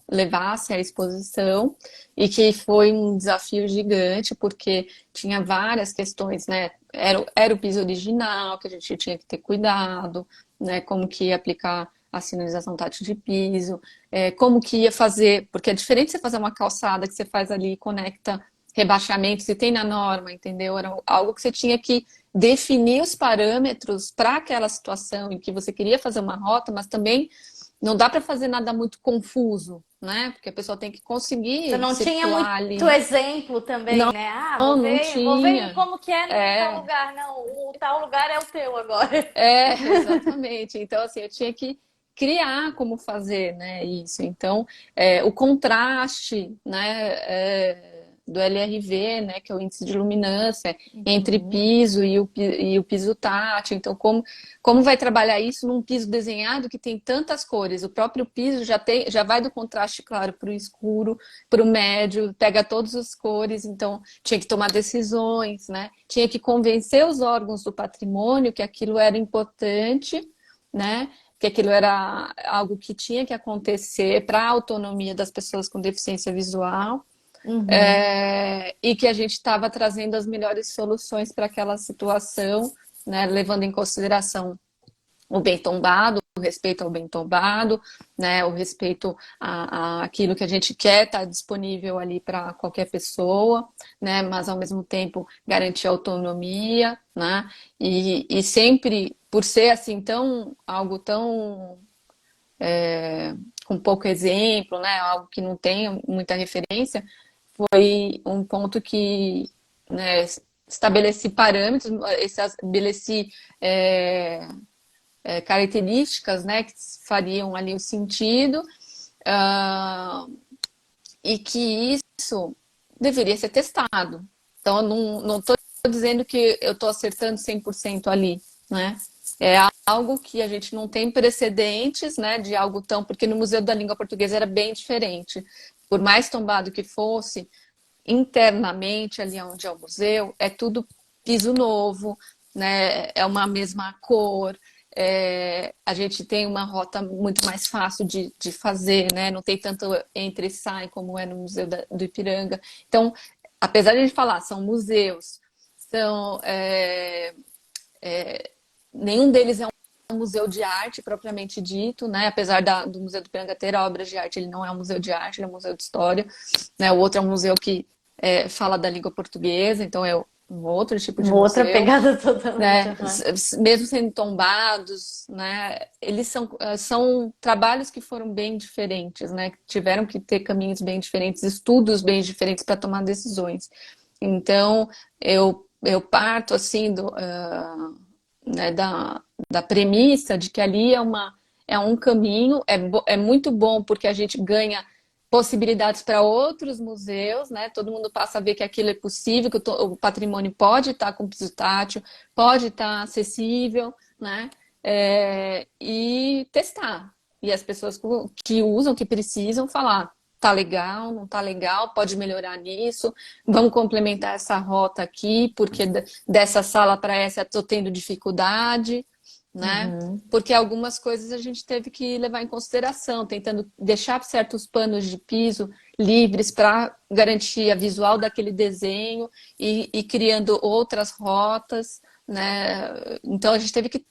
levasse à exposição e que foi um desafio gigante, porque tinha várias questões, né? Era o piso original, que a gente tinha que ter cuidado, né? Como que ia aplicar a sinalização tátil de piso, como que ia fazer, porque é diferente você fazer uma calçada que você faz ali e conecta rebaixamento, se tem na norma, entendeu? Era algo que você tinha que definir os parâmetros para aquela situação em que você queria fazer uma rota, mas também não dá para fazer nada muito confuso, né? Porque a pessoa tem que Você conseguir não tinha circular muito ali. exemplo também, Não, né? Ah, não vou ver tinha. como que é em tal É, lugar. Não, o tal lugar é o teu agora. exatamente. Então, assim, eu tinha que criar como fazer, né, isso. Então, o contraste, né, do LRV, né, que é o índice de luminância, entre Uhum. piso e o piso tátil. Então, como vai trabalhar isso num piso desenhado que tem tantas cores? O próprio piso já vai do contraste claro para o escuro, para o médio, pega todas as cores. Então, tinha que tomar decisões, né? Tinha que convencer os órgãos do patrimônio que aquilo era importante, né? Que aquilo era algo que tinha que acontecer para a autonomia das pessoas com deficiência visual, Uhum. e que a gente estava trazendo as melhores soluções para aquela situação, né? Levando em consideração o bem tombado, o respeito ao bem tombado, né, o respeito a aquilo que a gente quer estar disponível ali para qualquer pessoa, né, mas ao mesmo tempo garantir autonomia, né, e sempre por ser assim algo tão com pouco exemplo, né, algo que não tem muita referência, foi um ponto que, né, estabeleci parâmetros, estabeleci é, características, né, que fariam ali o sentido, uh, e que isso deveria ser testado. Então, eu não estou dizendo que eu estou acertando 100% ali, né? É algo que a gente não tem precedentes, né, de algo tão... Porque no Museu da Língua Portuguesa era bem diferente. Por mais tombado que fosse, internamente, ali onde é o museu, é tudo piso novo, né? É uma mesma cor, a gente tem uma rota muito mais fácil de fazer, né? Não tem tanto entra e sai como é no Museu do Ipiranga. Então, apesar de a gente falar, são museus, são, nenhum deles é um museu de arte propriamente dito, né? Apesar do Museu do Ipiranga ter obras de arte, ele não é um museu de arte, ele é um museu de história, né? O outro é um museu que fala da língua portuguesa, então é um outro tipo de Uma outra museu, pegada totalmente. né? Aham. Mesmo sendo tombados, né? Eles são trabalhos que foram bem diferentes, né? Tiveram que ter caminhos bem diferentes, estudos bem diferentes para tomar decisões. Então, eu parto assim né, da premissa de que ali é um caminho, é muito bom porque a gente ganha possibilidades para outros museus, né? Todo mundo passa a ver que aquilo é possível, que o patrimônio pode estar com piso tátil, pode estar acessível, né? E testar. E as pessoas que usam, que precisam falar, tá legal, não tá legal, pode melhorar nisso, vamos complementar essa rota aqui, porque dessa sala para essa estou tendo dificuldade, né? Uhum. Porque algumas coisas a gente teve que levar em consideração, tentando deixar certos panos de piso livres para garantir a visual daquele desenho e criando outras rotas, né? Então a gente teve que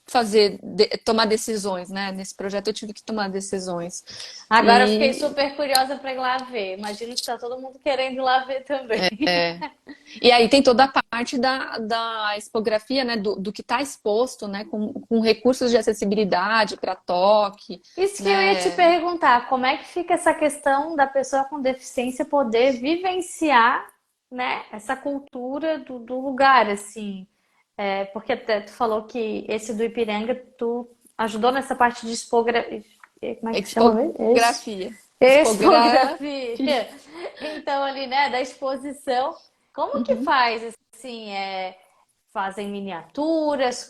tomar decisões, né? Nesse projeto eu tive que tomar decisões. Agora eu fiquei E super curiosa para ir lá ver. Imagino que está todo mundo querendo ir lá ver também. E aí tem toda a parte da expografia, né, do que está exposto, né, com recursos de acessibilidade para toque, Isso que eu ia te né, perguntar, como é que fica essa questão da pessoa com deficiência poder vivenciar, né, essa cultura do lugar, assim. Porque até tu falou que esse do Ipiranga, tu ajudou nessa parte de como é que chama mesmo? expografia, expografia. Expografia. Então, ali, né, da exposição, como que Uhum. faz, assim, fazem miniaturas,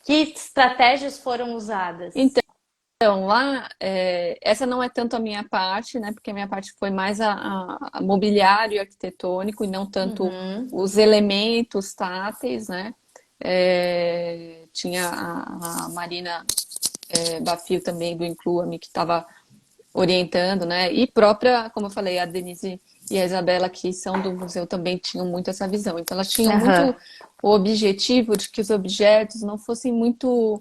que estratégias foram usadas? Então, lá, essa não é tanto a minha parte, né, porque a minha parte foi mais a mobiliário arquitetônico e não tanto Uhum. os elementos táteis, né. Tinha a Marina Bafio também do Inclua-me que estava orientando, né? E própria, como eu falei, a Denise e a Isabela, que são do museu, também tinham muito essa visão. Então, elas tinham Aham. muito o objetivo de que os objetos não fossem muito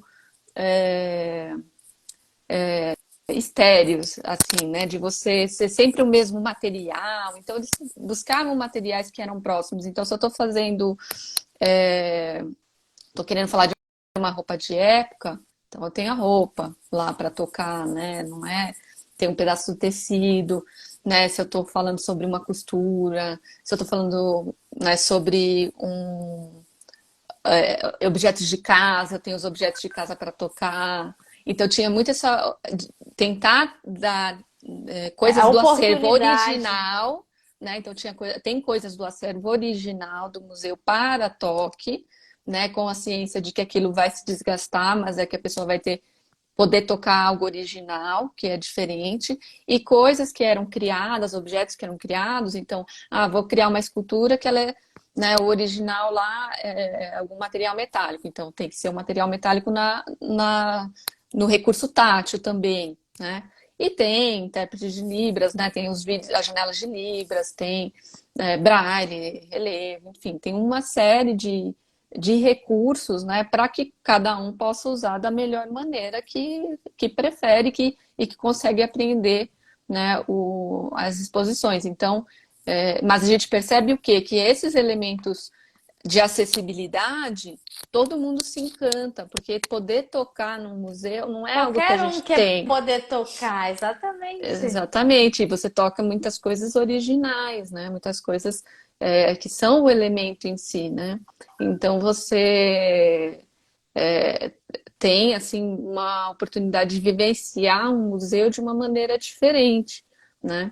estéreos, assim, né? De você ser sempre o mesmo material. Então, eles buscavam materiais que eram próximos. Então, se eu estou fazendo, estou querendo falar de uma roupa de época, então eu tenho a roupa lá para tocar, né? Não é tem um pedaço do tecido, né? Se eu estou falando sobre uma costura, se eu estou falando, né, sobre objetos de casa, eu tenho os objetos de casa para tocar. Então tinha muito essa tentar dar A coisas do acervo oportunidade. original, né? Então tem coisas do acervo original do museu para toque, né? Com a ciência de que aquilo vai se desgastar, mas é que a pessoa vai ter poder tocar algo original, que é diferente, e coisas que eram criadas, objetos que eram criados, então, vou criar uma escultura que ela é, né, o original lá é algum material metálico, então tem que ser um material metálico no recurso tátil também, né? E tem intérpretes de Libras, né? Tem os vídeos, as janelas de Libras, tem braille, relevo, enfim, tem uma série de recursos, né, para que cada um possa usar da melhor maneira que prefere e que consegue aprender, né, as exposições. Então, mas a gente percebe o quê? Que esses elementos de acessibilidade, todo mundo se encanta, porque poder tocar num museu não é algo que a Qualquer um gente quer tem. poder tocar, exatamente. Exatamente, e você toca muitas coisas originais, né? Muitas coisas que são o elemento em si, né? Então você tem assim uma oportunidade de vivenciar um museu de uma maneira diferente, né?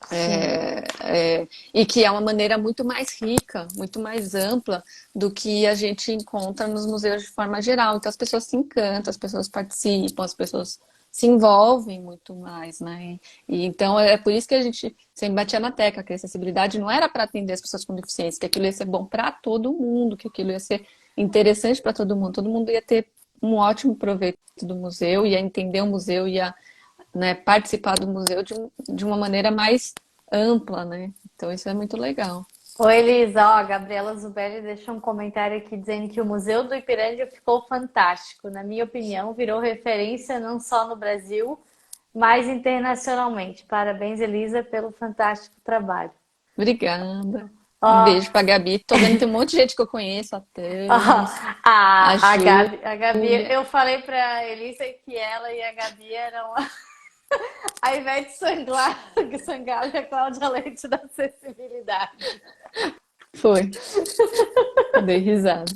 Sim. E que é uma maneira muito mais rica, muito mais ampla do que a gente encontra nos museus de forma geral. Então as pessoas se encantam, as pessoas participam, as pessoas se envolvem muito mais, né? E então é por isso que a gente sempre batia na tecla que a acessibilidade não era para atender as pessoas com deficiência, que aquilo ia ser bom para todo mundo, que aquilo ia ser interessante para todo mundo ia ter um ótimo proveito do museu e a entender o museu e a, né, participar do museu de uma maneira mais ampla, né? Então isso é muito legal. Oi, Elisa, ó, a Gabriela Zubelli deixou um comentário aqui dizendo que o Museu do Ipiranga ficou fantástico. Na minha opinião, virou referência não só no Brasil, mas internacionalmente. Parabéns, Elisa, pelo fantástico trabalho. Obrigada. Um Ó, beijo pra Gabi. Tô vendo que tem um monte de gente que eu conheço, a ó, Thames, a A Gabi, Júlia. eu falei pra Elisa que ela e a Gabi eram a Ivete Sangalo e a Cláudia Leite da acessibilidade. Foi. Eu dei risada.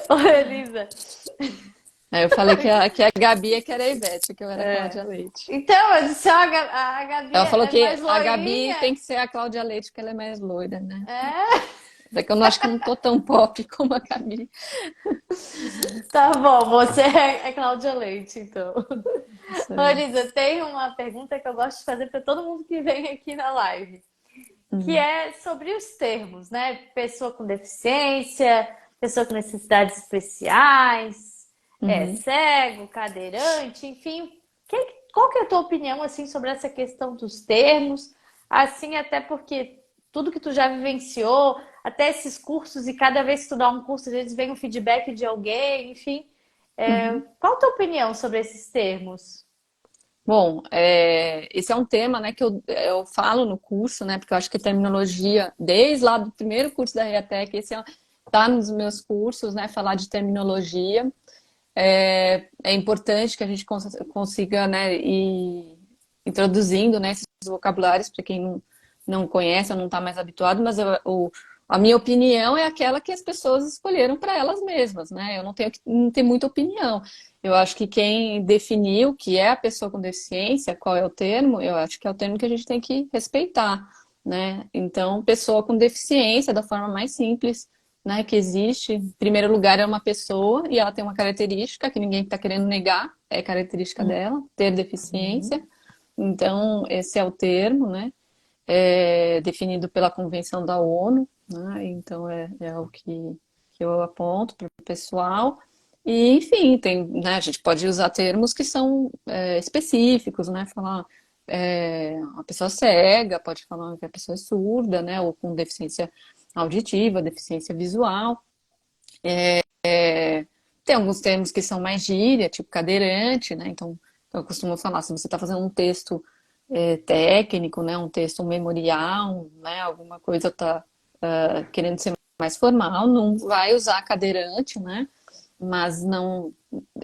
Ô, Elisa, Aí eu falei que a Gabi é que era a Ivete, que eu era a é. Cláudia Leite. Então, eu disse, ó, a Gabi Ela falou é mais que a Gabi loirinha. tem que ser a Cláudia Leite, porque ela é mais loira, né? É, Até que eu não acho que eu não tô tão pop como a Gabi. tá bom, você é Cláudia Leite, então. Isso Ô, aí. Elisa, tem uma pergunta que eu gosto de fazer para todo mundo que vem aqui na live, que Uhum. é sobre os termos, né? Pessoa com deficiência, pessoa com necessidades especiais, Uhum. cego, cadeirante, enfim. Qual que é a tua opinião assim sobre essa questão dos termos? Assim, até porque tudo que tu já vivenciou, até esses cursos, e cada vez que tu dá um curso, às vezes vem um feedback de alguém, enfim. Uhum. Qual a tua opinião sobre esses termos? Bom, esse é um tema, né, que eu falo no curso, né, porque eu acho que a terminologia, desde lá do primeiro curso da REATEC, esse está nos meus cursos, né, falar de terminologia. É importante que a gente consiga, né, ir introduzindo, né, esses vocabulários para quem não conhece ou não está mais habituado, mas a minha opinião é aquela que as pessoas escolheram para elas mesmas, né? Eu não tenho muita opinião. Eu acho que quem definiu o que é a pessoa com deficiência, qual é o termo, eu acho que é o termo que a gente tem que respeitar, né? Então, pessoa com deficiência, da forma mais simples, né, que existe. Em primeiro lugar, é uma pessoa e ela tem uma característica que ninguém está querendo negar, é característica dela, ter deficiência. Então, esse é o termo, né, definido pela Convenção da ONU, né, então é o que eu aponto para o pessoal. E, enfim, né, a gente pode usar termos que são específicos, né, falar uma pessoa cega, pode falar que a pessoa é surda, né, ou com deficiência auditiva, deficiência visual. Tem alguns termos que são mais gíria, tipo cadeirante, né? Então, eu costumo falar, se você está fazendo um texto técnico, né? Um texto memorial, né? Alguma coisa está querendo ser mais formal, não vai usar cadeirante, né? Mas não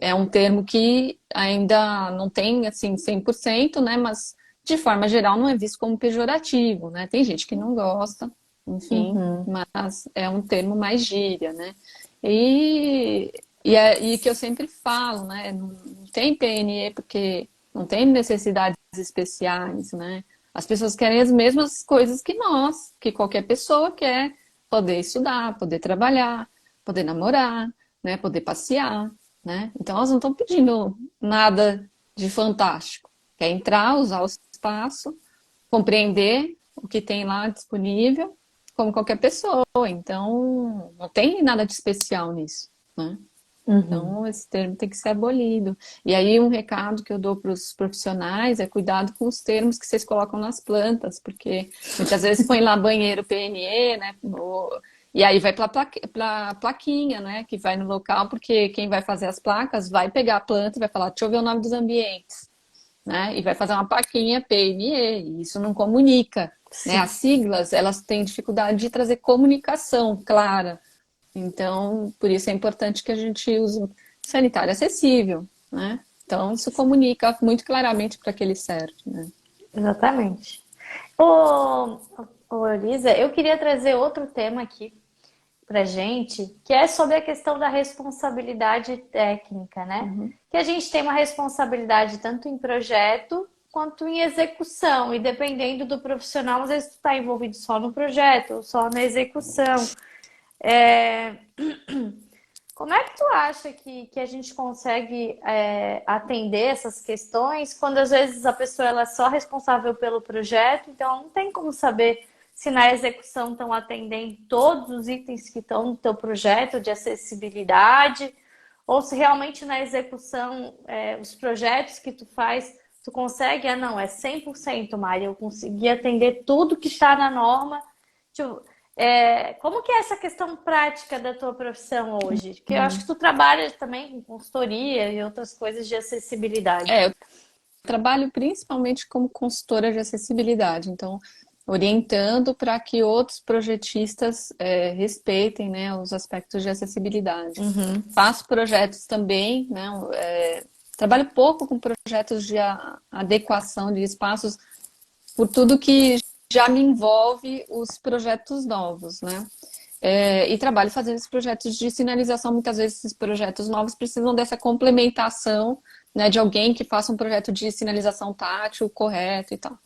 é um termo que ainda não tem assim 100%, né? Mas de forma geral não é visto como pejorativo, né? Tem gente que não gosta, enfim, Uhum. mas é um termo mais gíria, né? E que eu sempre falo, né? Não tem PNE porque não tem necessidades especiais, né? As pessoas querem as mesmas coisas que nós, que qualquer pessoa quer, poder estudar, poder trabalhar, poder namorar, né? Poder passear, né? Então elas não estão pedindo nada de fantástico. Quer entrar, usar o espaço, compreender o que tem lá disponível, como qualquer pessoa. Então, não tem nada de especial nisso, né? Uhum. Então, esse termo tem que ser abolido. E aí, um recado que eu dou para os profissionais é cuidado com os termos que vocês colocam nas plantas, porque muitas vezes põe lá banheiro PNE, né? E aí vai para a plaquinha, né? Que vai no local, porque quem vai fazer as placas vai pegar a planta e vai falar, deixa eu ver o nome dos ambientes, né? E vai fazer uma plaquinha PNE, e isso não comunica, né? As Sim. siglas, elas têm dificuldade de trazer comunicação clara. Então, por isso é importante que a gente use sanitário acessível, né? Então, isso comunica muito claramente para aquele certo, né? Exatamente. Ô, Elisa, eu queria trazer outro tema aqui pra gente, que é sobre a questão da responsabilidade técnica, né? Uhum, Que a gente tem uma responsabilidade tanto em projeto quanto em execução, e dependendo do profissional, às vezes tu está envolvido só no projeto ou só na execução. É, Como é que tu acha que a gente consegue atender essas questões quando às vezes a pessoa ela é só responsável pelo projeto, então não tem como saber se na execução estão atendendo todos os itens que estão no teu projeto de acessibilidade, ou se realmente na execução, os projetos que tu faz, tu consegue, não, é 100%, Mari, eu consegui atender tudo que está na norma. Tipo, como que é essa questão prática da tua profissão hoje? Porque eu acho que tu trabalha também com consultoria e outras coisas de acessibilidade. Eu trabalho principalmente como consultora de acessibilidade, então orientando para que outros projetistas respeitem, né, os aspectos de acessibilidade. Uhum. Faço projetos também, né, trabalho pouco com projetos de adequação de espaços, por tudo que já me envolve os projetos novos, né? E trabalho fazendo esses projetos de sinalização. Muitas vezes esses projetos novos precisam dessa complementação, né, de alguém que faça um projeto de sinalização tátil correto e tal.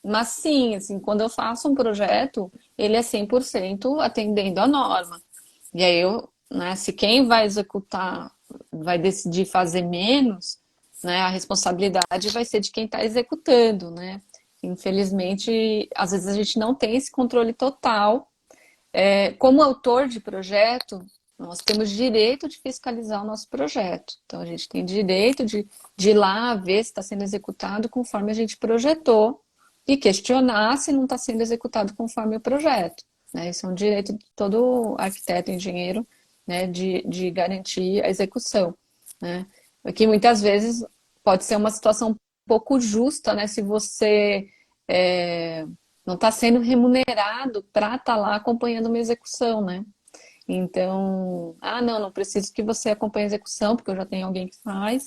Mas sim, assim, quando eu faço um projeto, ele é 100% atendendo a norma. E aí né, se quem vai executar vai decidir fazer menos, né, a responsabilidade vai ser de quem está executando, né? Infelizmente, às vezes a gente não tem esse controle total. Como autor de projeto, nós temos direito de fiscalizar o nosso projeto. Então, a gente tem direito de ir lá ver se está sendo executado conforme a gente projetou e questionar se não está sendo executado conforme o projeto. Né? Isso é um direito de todo arquiteto e engenheiro, né, de garantir a execução. Né? Aqui, muitas vezes, pode ser uma situação um pouco justa, né, se você não está sendo remunerado para estar lá acompanhando uma execução, né? Então, não preciso que você acompanhe a execução, porque eu já tenho alguém que faz,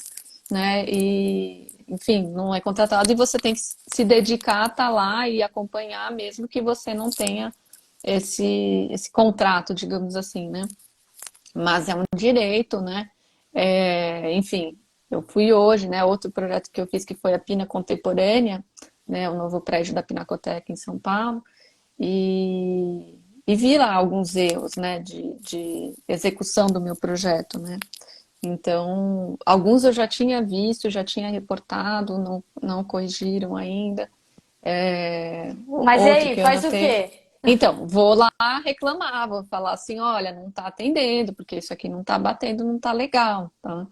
né? E, enfim, não é contratado e você tem que se dedicar a estar lá e acompanhar, mesmo que você não tenha esse contrato, digamos assim, né? Mas é um direito, né? Enfim, eu fui hoje, né? Outro projeto que eu fiz que foi a Pina Contemporânea, né? O novo prédio da Pinacoteca em São Paulo, e vi lá alguns erros, né? De execução do meu projeto, né? Então, alguns eu já tinha visto, já tinha reportado, não corrigiram ainda. Mas e Outro aí, que eu faz o notei. quê? Então, vou lá reclamar, vou falar assim, olha, não está atendendo, porque isso aqui não está batendo, não está legal, tá?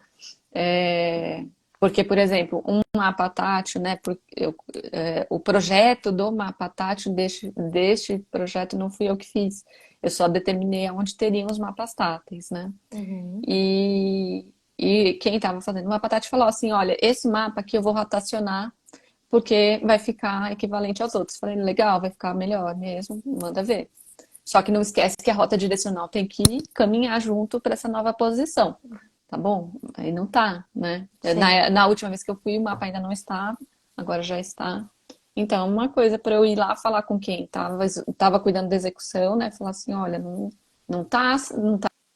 É, Porque, por exemplo, um mapa tátil, né? O projeto do mapa tátil deste projeto não fui eu que fiz. Eu só determinei onde teriam os mapas táteis, né? Uhum. E quem estava fazendo o mapa tátil falou assim, olha, esse mapa aqui eu vou rotacionar porque vai ficar equivalente aos outros. Falei, legal, vai ficar melhor mesmo, manda ver. Só que não esquece que a rota direcional tem que caminhar junto para essa nova posição. Tá bom? Aí não tá, né? Sim. Na última vez que eu fui, o mapa ainda não estava, agora já está. Então, uma coisa para eu ir lá falar com quem tava cuidando da execução, né? Falar assim, olha, não tá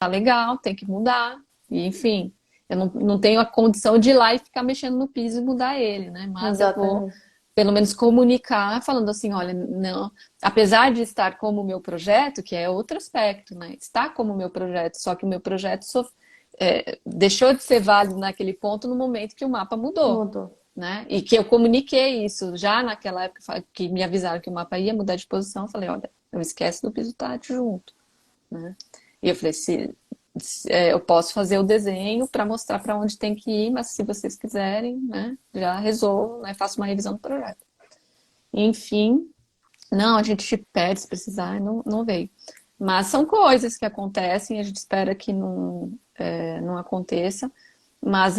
legal, tem que mudar. E, enfim, eu não tenho a condição de ir lá e ficar mexendo no piso e mudar ele, né? Mas eu vou, Exatamente. pelo menos, comunicar, falando assim, olha, não, apesar de estar como meu projeto, que é outro aspecto, né? Está como meu projeto, só que o meu projeto deixou de ser válido naquele ponto no momento que o mapa mudou, Mudou. né? E que eu comuniquei isso já naquela época que me avisaram que o mapa ia mudar de posição, eu falei, olha, não esquece do piso tátil junto, né? E eu falei, eu posso fazer o desenho para mostrar para onde tem que ir, mas se vocês quiserem, né, já resolvo, né, faço uma revisão do projeto. Enfim, não, a gente te pede se precisar, não veio. Mas são coisas que acontecem, a gente espera que não aconteça. Mas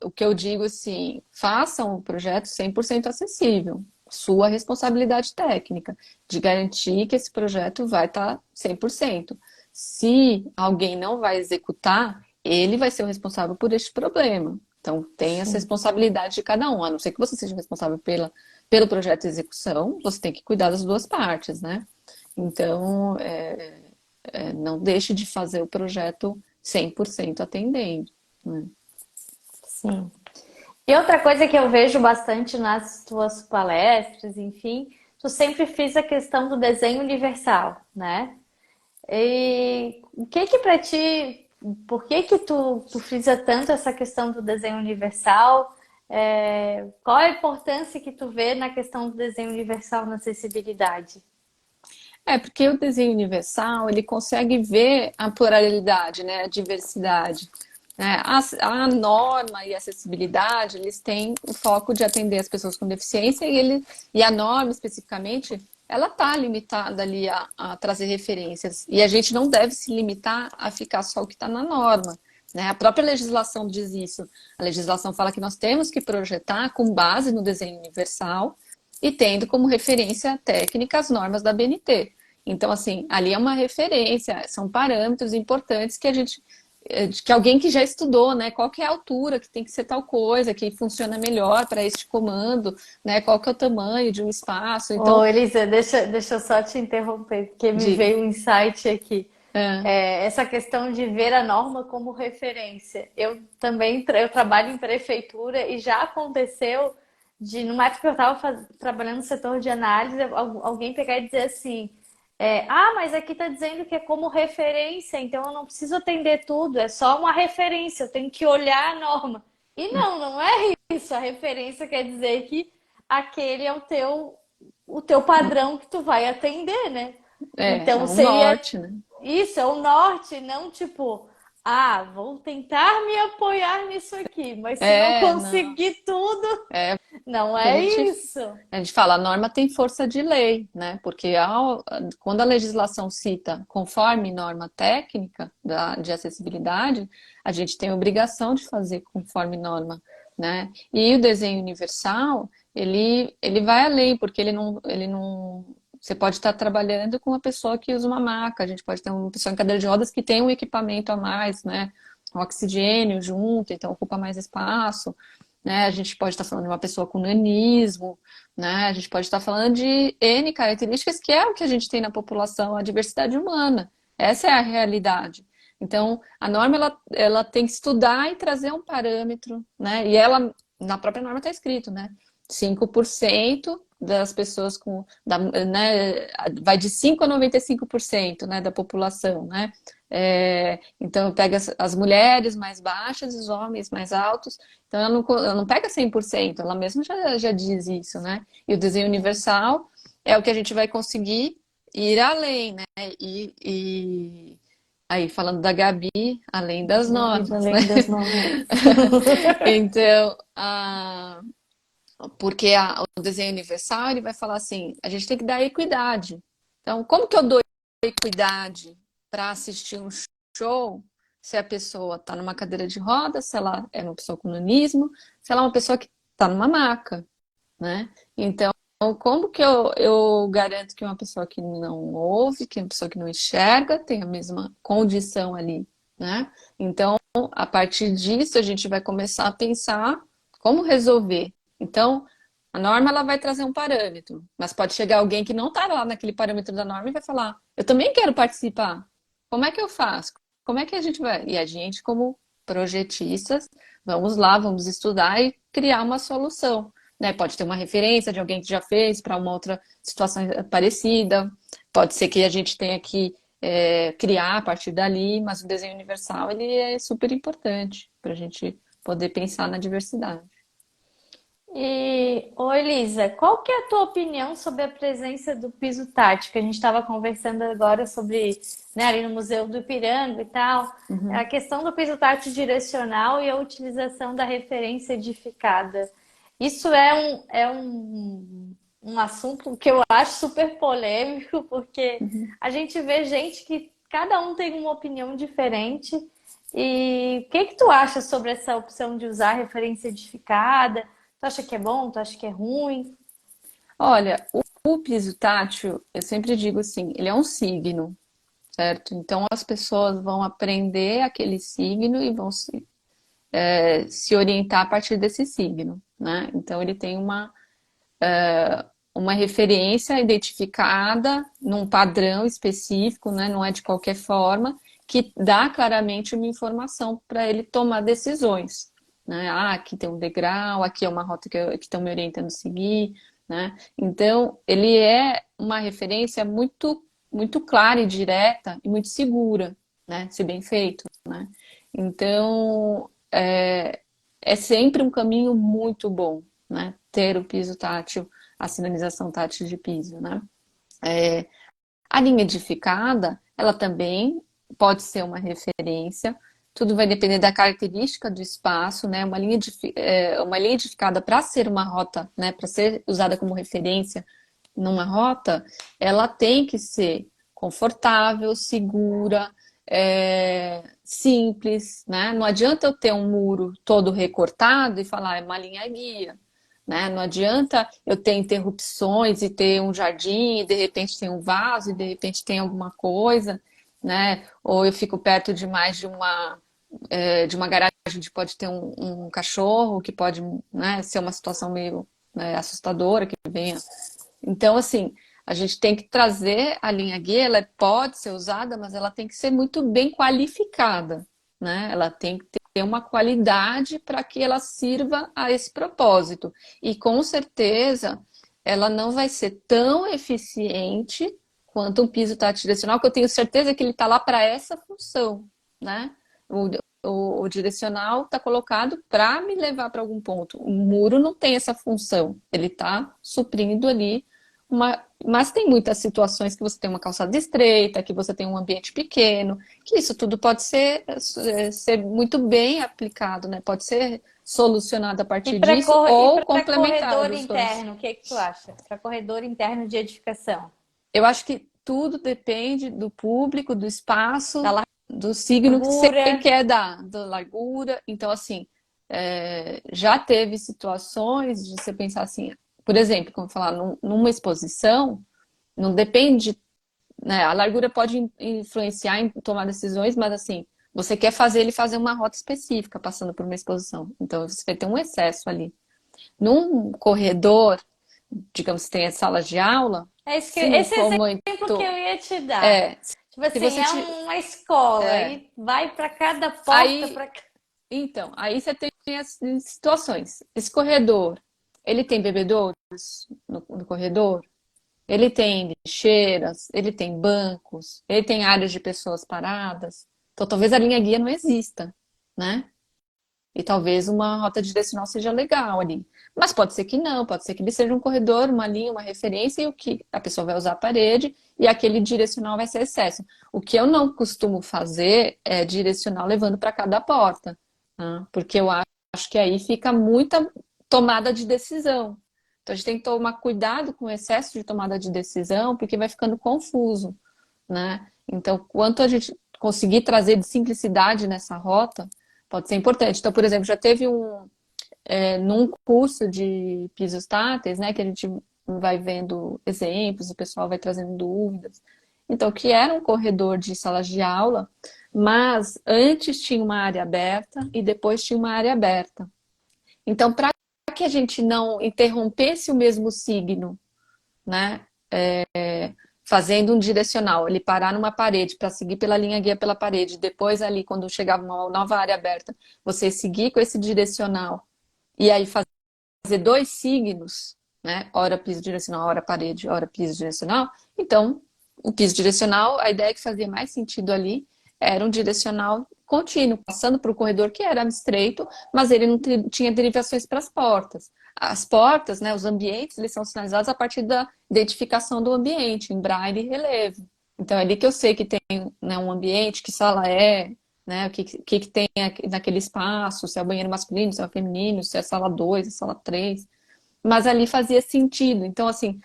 o que eu digo assim, façam o projeto 100% acessível. Sua responsabilidade técnica de garantir que esse projeto vai estar 100%. Se alguém não vai executar, ele vai ser o responsável por este problema. Então, tem essa Sim. responsabilidade de cada um. A não ser que você seja responsável pelo projeto de execução, você tem que cuidar das duas partes, né? Então, não deixe de fazer o projeto 100% atendendo, né? Sim. E outra coisa que eu vejo bastante nas tuas palestras, enfim, tu sempre fiz a questão do desenho universal, né? E o que que para ti, por que que tu frisa tanto essa questão do desenho universal? Qual a importância que tu vê na questão do desenho universal na acessibilidade? Porque o desenho universal, ele consegue ver a pluralidade, né, a diversidade, né? A norma e a acessibilidade, eles têm o foco de atender as pessoas com deficiência e a norma, especificamente, ela está limitada ali a trazer referências. E a gente não deve se limitar a ficar só o que está na norma, né? A própria legislação diz isso. A legislação fala que nós temos que projetar com base no desenho universal e tendo como referência técnica as normas da BNT. Então, assim, ali é uma referência, são parâmetros importantes que a gente, que alguém que já estudou, né? Qual que é a altura que tem que ser tal coisa, que funciona melhor para este comando, né? Qual que é o tamanho de um espaço. Ô, Então, Elisa, deixa eu só te interromper, porque me diga. veio um insight aqui. É, Essa questão de ver a norma como referência. Eu também eu trabalho em prefeitura e já aconteceu de, numa época que eu estava trabalhando no setor de análise, alguém pegar e dizer assim: mas aqui está dizendo que é como referência, então eu não preciso atender tudo, é só uma referência, eu tenho que olhar a norma. E não é isso. A referência quer dizer que aquele é o teu padrão que tu vai atender, né? é Então o seria norte, né? isso, é o norte, não tipo, vou tentar me apoiar nisso aqui, mas se não Não. conseguir tudo, não Porque é isso. a gente fala, a norma tem força de lei, né? Porque quando a legislação cita conforme norma técnica de acessibilidade, a gente tem a obrigação de fazer conforme norma, né? E o desenho universal, ele vai além, porque ele não. Você pode estar trabalhando com uma pessoa que usa uma maca, a gente pode ter uma pessoa em cadeira de rodas que tem um equipamento a mais, né? Um oxigênio junto, então ocupa mais espaço, né? A gente pode estar falando de uma pessoa com nanismo, né? A gente pode estar falando de N características que é o que a gente tem na população, a diversidade humana. Essa é a realidade. Então, a norma ela tem que estudar e trazer um parâmetro, né? E ela, na própria norma está escrito, né? 5% das pessoas né, vai de 5 a 95%, né, da população, né? Então, pega as mulheres mais baixas e os homens mais altos. Então, ela não pega 100%, ela mesma já diz isso, né? E o desenho universal é o que a gente vai conseguir ir além, né? E aí, falando da Gabi, além das Ir normas, né? além das normas. Então, porque o desenho universal, ele vai falar assim, a gente tem que dar equidade. Então, como que eu dou equidade para assistir um show se a pessoa está numa cadeira de rodas, se ela é uma pessoa com nanismo, se ela é uma pessoa que está numa maca, né? Então, como que eu garanto que uma pessoa que não ouve, que uma pessoa que não enxerga, tem a mesma condição ali, né? Então, a partir disso, a gente vai começar a pensar como resolver. Então, a norma ela vai trazer um parâmetro, mas pode chegar alguém que não está lá naquele parâmetro da norma e vai falar: eu também quero participar. Como é que eu faço? Como é que a gente vai? E a gente, como projetistas, vamos lá, vamos estudar e criar uma solução, né? Pode ter uma referência de alguém que já fez para uma outra situação parecida, pode ser que a gente tenha que criar a partir dali, mas o desenho universal ele é super importante para a gente poder pensar na diversidade. Ô Elisa, qual que é a tua opinião sobre a presença do piso tático? A gente estava conversando agora sobre, né, ali no Museu do Ipiranga e tal, a Uhum. questão do piso tátil direcional e a utilização da referência edificada. Isso é um assunto que eu acho super polêmico, porque Uhum. a gente vê gente que cada um tem uma opinião diferente. E o que que tu acha sobre essa opção de usar referência edificada? Tu acha que é bom? Tu acha que é ruim? Olha, o piso tátil, eu sempre digo assim, ele é um signo, certo? Então as pessoas vão aprender aquele signo e vão se orientar a partir desse signo, né? Então ele tem uma referência identificada num padrão específico, né? Não é de qualquer forma, que dá claramente uma informação para ele tomar decisões, né? Aqui tem um degrau, aqui é uma rota que estão me orientando a seguir, né? Então, ele é uma referência muito, muito clara e direta e muito segura, né? Se bem feito, né? Então, é sempre um caminho muito bom, né? Ter o piso tátil, a sinalização tátil de piso, né? A linha edificada, ela também pode ser uma referência. Tudo vai depender da característica do espaço, né? Uma linha edificada para ser uma rota, né? Para ser usada como referência numa rota, ela tem que ser confortável, segura, simples, né? Não adianta eu ter um muro todo recortado e falar é uma linha guia, né? Não adianta eu ter interrupções e ter um jardim e de repente tem um vaso e de repente tem alguma coisa, né? Ou eu fico perto demais de uma garagem onde pode ter um cachorro que pode, né, ser uma situação meio, né, assustadora que venha. Então, assim, a gente tem que trazer a linha guia, ela pode ser usada, mas ela tem que ser muito bem qualificada, né? Ela tem que ter uma qualidade para que ela sirva a esse propósito. E com certeza ela não vai ser tão eficiente quanto um piso tátil direcional, que eu tenho certeza que ele está lá para essa função, né? O direcional está colocado para me levar para algum ponto. O muro não tem essa função, ele está suprindo ali mas tem muitas situações que você tem uma calçada estreita, que você tem um ambiente pequeno, que isso tudo pode ser muito bem aplicado, né? Pode ser solucionado a E partir para disso ou corredor complementado os dois. interno, o que que tu acha? Para corredor interno de edificação, Eu acho que tudo depende do público, do espaço, da do signo que você largura. quer dar, da largura. Então, assim, já teve situações de você pensar assim, por exemplo, como falar, numa exposição, não depende, né? A largura pode influenciar em tomar decisões, mas assim, você quer fazer ele fazer uma rota específica, passando por uma exposição. Então, você vai ter um excesso ali. Num corredor, digamos que tenha sala de aula, se não Esse for exemplo que muito. eu ia te dar. É, Tipo se assim, você é te. uma escola É, e vai para cada porta aí, para. então, aí você tem as situações. Esse corredor, ele tem bebedouros no corredor? Ele tem lixeiras, ele tem bancos, ele tem áreas de pessoas paradas. Então, talvez a linha guia não exista, né? E talvez uma rota direcional seja legal ali. Mas pode ser que não, pode ser que ele seja um corredor, uma linha, uma referência, e o que a pessoa vai usar a parede, e aquele direcional vai ser excesso. O que eu não costumo fazer é direcional levando para cada porta, tá? Porque eu acho que aí fica muita tomada de decisão. Então a gente tem que tomar cuidado com o excesso de tomada de decisão, porque vai ficando confuso, né? Então, quanto a gente conseguir trazer de simplicidade nessa rota, pode ser importante. Então, por exemplo, já teve num curso de pisos táteis, né, que a gente vai vendo exemplos, o pessoal vai trazendo dúvidas. Então, que era um corredor de salas de aula, mas antes tinha uma área aberta e depois tinha uma área aberta. Então, para que a gente não interrompesse o mesmo signo, né, fazendo um direcional, ele parar numa parede para seguir pela linha guia pela parede, depois ali, quando chegava uma nova área aberta, você seguir com esse direcional e aí fazer dois signos, né? Hora piso direcional, hora parede, hora piso direcional. Então, o piso direcional, a ideia que fazia mais sentido ali era um direcional contínuo, passando por um corredor que era estreito, mas ele não tinha derivações para as portas. As portas, né, os ambientes, eles são sinalizados a partir da identificação do ambiente, em braille e relevo. Então, é ali que eu sei que tem, né, um ambiente, que sala é, né, o que tem naquele espaço, se é o banheiro masculino, se é o feminino, se é a sala 2, a sala 3. Mas ali fazia sentido. Então, assim,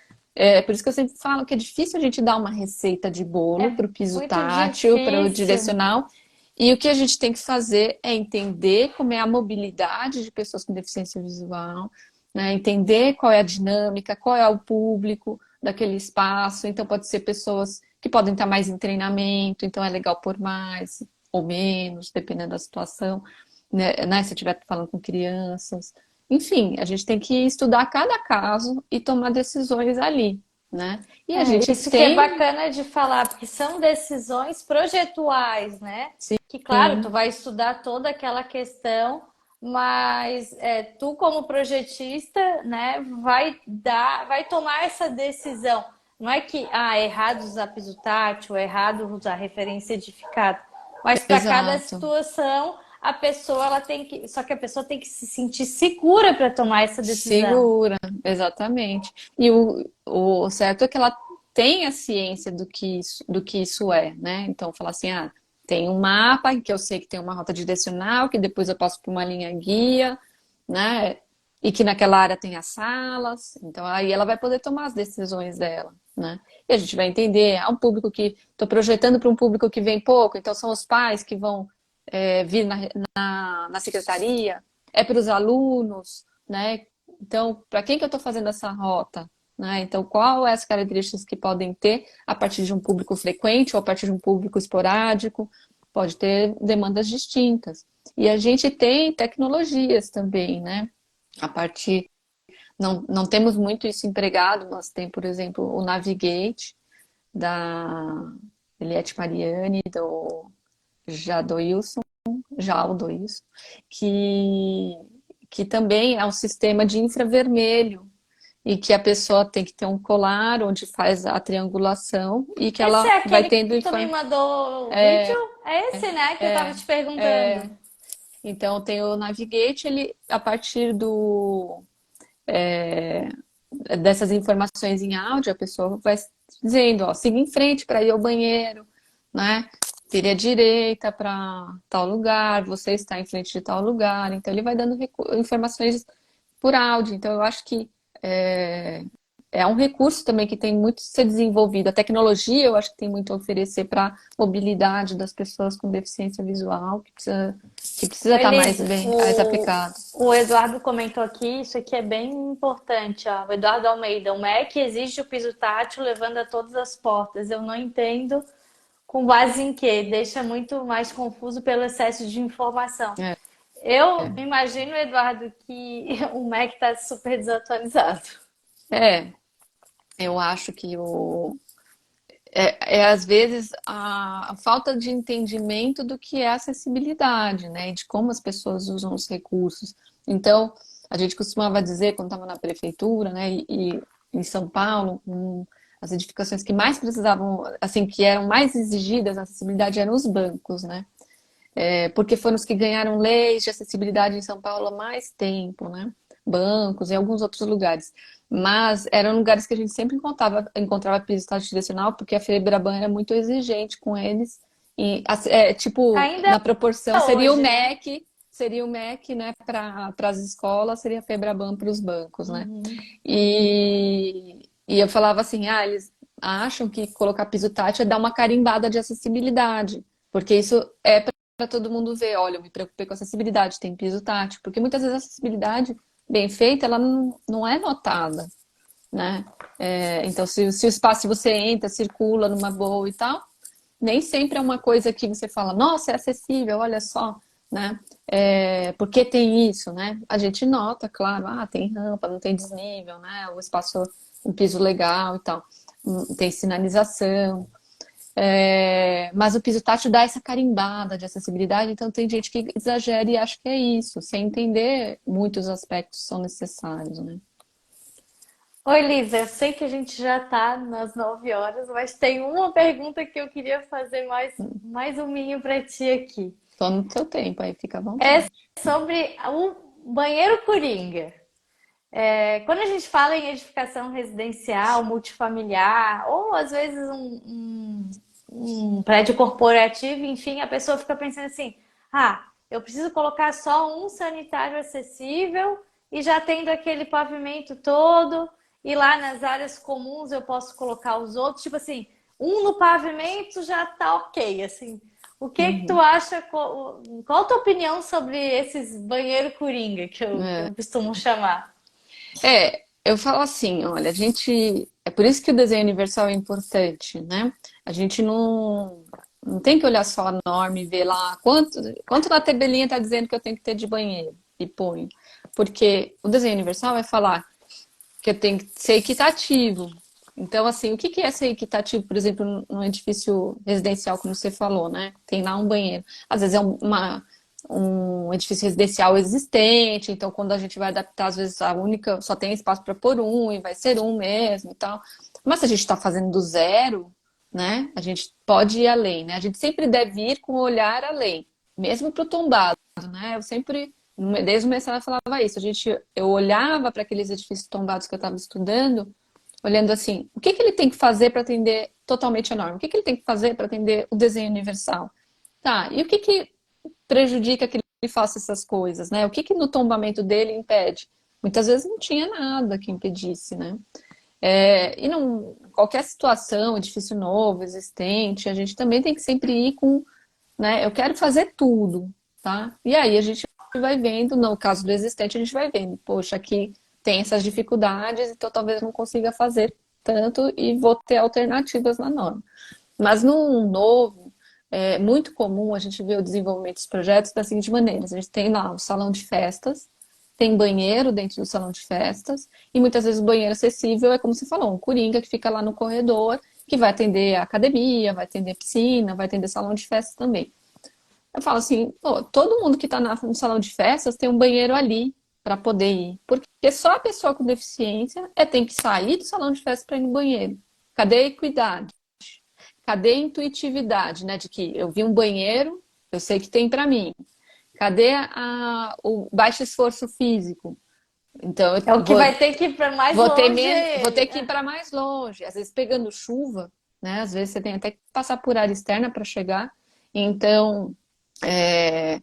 por isso que eu sempre falo que é difícil a gente dar uma receita de bolo É para o piso muito tátil, para o difícil. direcional. E o que a gente tem que fazer é entender como é a mobilidade de pessoas com deficiência visual, né? Entender qual é a dinâmica, qual é o público daquele espaço. Então, pode ser pessoas que podem estar mais em treinamento, então é legal por mais ou menos, dependendo da situação, né? Se eu estiver falando com crianças. Enfim, a gente tem que estudar cada caso e tomar decisões ali, né? E a gente Isso que é tem, bacana de falar, porque são decisões projetuais, né? Que, claro, tu sim, vai estudar toda aquela questão, mas tu, como projetista, né, vai tomar essa decisão. Não é que, é errado usar piso tátil, é errado usar referência edificada, mas para cada exato, situação, a pessoa ela tem que, só que a pessoa tem que se sentir segura para tomar essa decisão. Segura, exatamente. E o certo é que ela tenha ciência do que isso é, né? Então, falar assim, ah, tem um mapa em que eu sei que tem uma rota direcional, que depois eu passo por uma linha guia, né? E que naquela área tem as salas. Então, aí ela vai poder tomar as decisões dela, né? E a gente vai entender, há um público que... Estou projetando para um público que vem pouco, então são os pais que vão vir na secretaria, é para os alunos, né? Então, para quem que eu estou fazendo essa rota? Né? Então, qual é as características que podem ter a partir de um público frequente ou a partir de um público esporádico? Pode ter demandas distintas. E a gente tem tecnologias também, né? A partir... não temos muito isso empregado, mas tem, por exemplo, o Navigate, da Eliette Mariani, do Jadoilson, Jaldo, isso, que também é um sistema de infravermelho e que a pessoa tem que ter um colar onde faz a triangulação e que Esse ela é vai aquele que tendo tu me informação. mandou o vídeo? É esse, né, que eu tava te perguntando. Então tem o Navigate, ele a partir dessas informações em áudio, a pessoa vai dizendo, ó, siga em frente para ir ao banheiro, né? Vire à direita para tal lugar, você está em frente de tal lugar. Então ele vai dando informações por áudio. Então eu acho que é, é um recurso também que tem muito a ser desenvolvido. A tecnologia eu acho que tem muito a oferecer para a mobilidade das pessoas com deficiência visual, que precisa estar mais Elise, bem, mais aplicado. o Eduardo comentou aqui, isso aqui é bem importante, ó. O Eduardo Almeida, o MEC exige o piso tátil levando a todas as portas. Eu não entendo com base em quê? Deixa muito mais confuso pelo excesso de informação. É, Eu imagino, Eduardo, que o MEC está super desatualizado. é, eu acho que às vezes a falta de entendimento do que é acessibilidade, né? E de como as pessoas usam os recursos. Então, a gente costumava dizer, quando estava na prefeitura, né? E em São Paulo, as edificações que mais precisavam, assim, que eram mais exigidas na acessibilidade eram os bancos, né? Porque foram os que ganharam leis de acessibilidade em São Paulo há mais tempo, né? Bancos e alguns outros lugares. Mas eram lugares que a gente sempre encontrava piso tradicional, porque a Febraban era muito exigente com eles. E, tipo, Ainda na proporção, hoje, né? seria o MEC, né, para as escolas, seria a Febraban para os bancos, né? Uhum. E eu falava assim, ah, eles acham que colocar piso tátil é dar uma carimbada de acessibilidade, porque isso é para todo mundo ver, olha, eu me preocupei com acessibilidade, tem piso tátil, porque muitas vezes a acessibilidade bem feita, ela não é notada, né? Então, se o espaço, se você entra, circula numa boa e tal, nem sempre é uma coisa que você fala, nossa, é acessível, olha só, né? Por que tem isso, né? A gente nota, claro, tem rampa, não tem desnível, né? O espaço, um piso legal e tal, tem sinalização. Mas o piso tátil dá essa carimbada de acessibilidade, então tem gente que exagera e acha que é isso, sem entender muitos aspectos são necessários, né? Oi, Lisa, eu sei que a gente já está nas 9 horas, mas tem uma pergunta que eu queria fazer mais um minho para ti aqui. Só no seu tempo, aí fica à É vontade. sobre o banheiro coringa. Quando a gente fala em edificação residencial, multifamiliar, ou às vezes um prédio corporativo, enfim, a pessoa fica pensando assim: eu preciso colocar só um sanitário acessível e já tendo aquele pavimento todo, e lá nas áreas comuns eu posso colocar os outros, tipo assim, um no pavimento já tá ok, assim. O que que tu Uhum. acha? Qual a tua opinião sobre esses banheiro coringa que É. eu costumo chamar? Eu falo assim, olha, a gente. É por isso que o desenho universal é importante, né? A gente não tem que olhar só a norma e ver lá quanto na tabelinha está dizendo que eu tenho que ter de banheiro e põe. Porque o desenho universal vai falar que eu tenho que ser equitativo. Então, assim, o que que é ser equitativo, por exemplo, num edifício residencial, como você falou, né? Tem lá um banheiro. Às vezes é um edifício residencial existente, então quando a gente vai adaptar, às vezes só tem espaço para pôr um e vai ser um mesmo e tal. Mas se a gente está fazendo do zero, né? A gente pode ir além, né? A gente sempre deve ir com o olhar além, mesmo para o tombado. né? Eu sempre, desde o mestrado, eu falava isso. Eu olhava para aqueles edifícios tombados que eu estava estudando, olhando assim, o que que ele tem que fazer para atender totalmente a norma? O que que ele tem que fazer para atender o desenho universal? Tá, e o que que prejudica que ele faça essas coisas, né? O que que no tombamento dele impede? Muitas vezes não tinha nada que impedisse, né? E não, qualquer situação, edifício novo, existente, a gente também tem que sempre ir com, né? Eu quero fazer tudo, tá? E aí a gente vai vendo, no caso do existente, a gente vai vendo, poxa, aqui tem essas dificuldades, então talvez eu não consiga fazer tanto e vou ter alternativas na norma. Mas no novo, é muito comum a gente ver o desenvolvimento dos projetos da seguinte maneira: a gente tem lá o salão de festas, tem banheiro dentro do salão de festas, e muitas vezes o banheiro acessível é como você falou, um coringa que fica lá no corredor, que vai atender a academia, vai atender a piscina, vai atender salão de festas também. Eu falo assim, pô, todo mundo que está no salão de festas tem um banheiro ali para poder ir. Porque só a pessoa com deficiência tem que sair do salão de festas para ir no banheiro. Cadê a equidade? Cadê a intuitividade, né? De que eu vi um banheiro, eu sei que tem para mim. Cadê o baixo esforço físico? Então, É o que vai ter que ir para mais longe vou é ter ele. que ir para mais longe. Às vezes pegando chuva, né? Às vezes você tem até que passar por área externa para chegar. Então, é,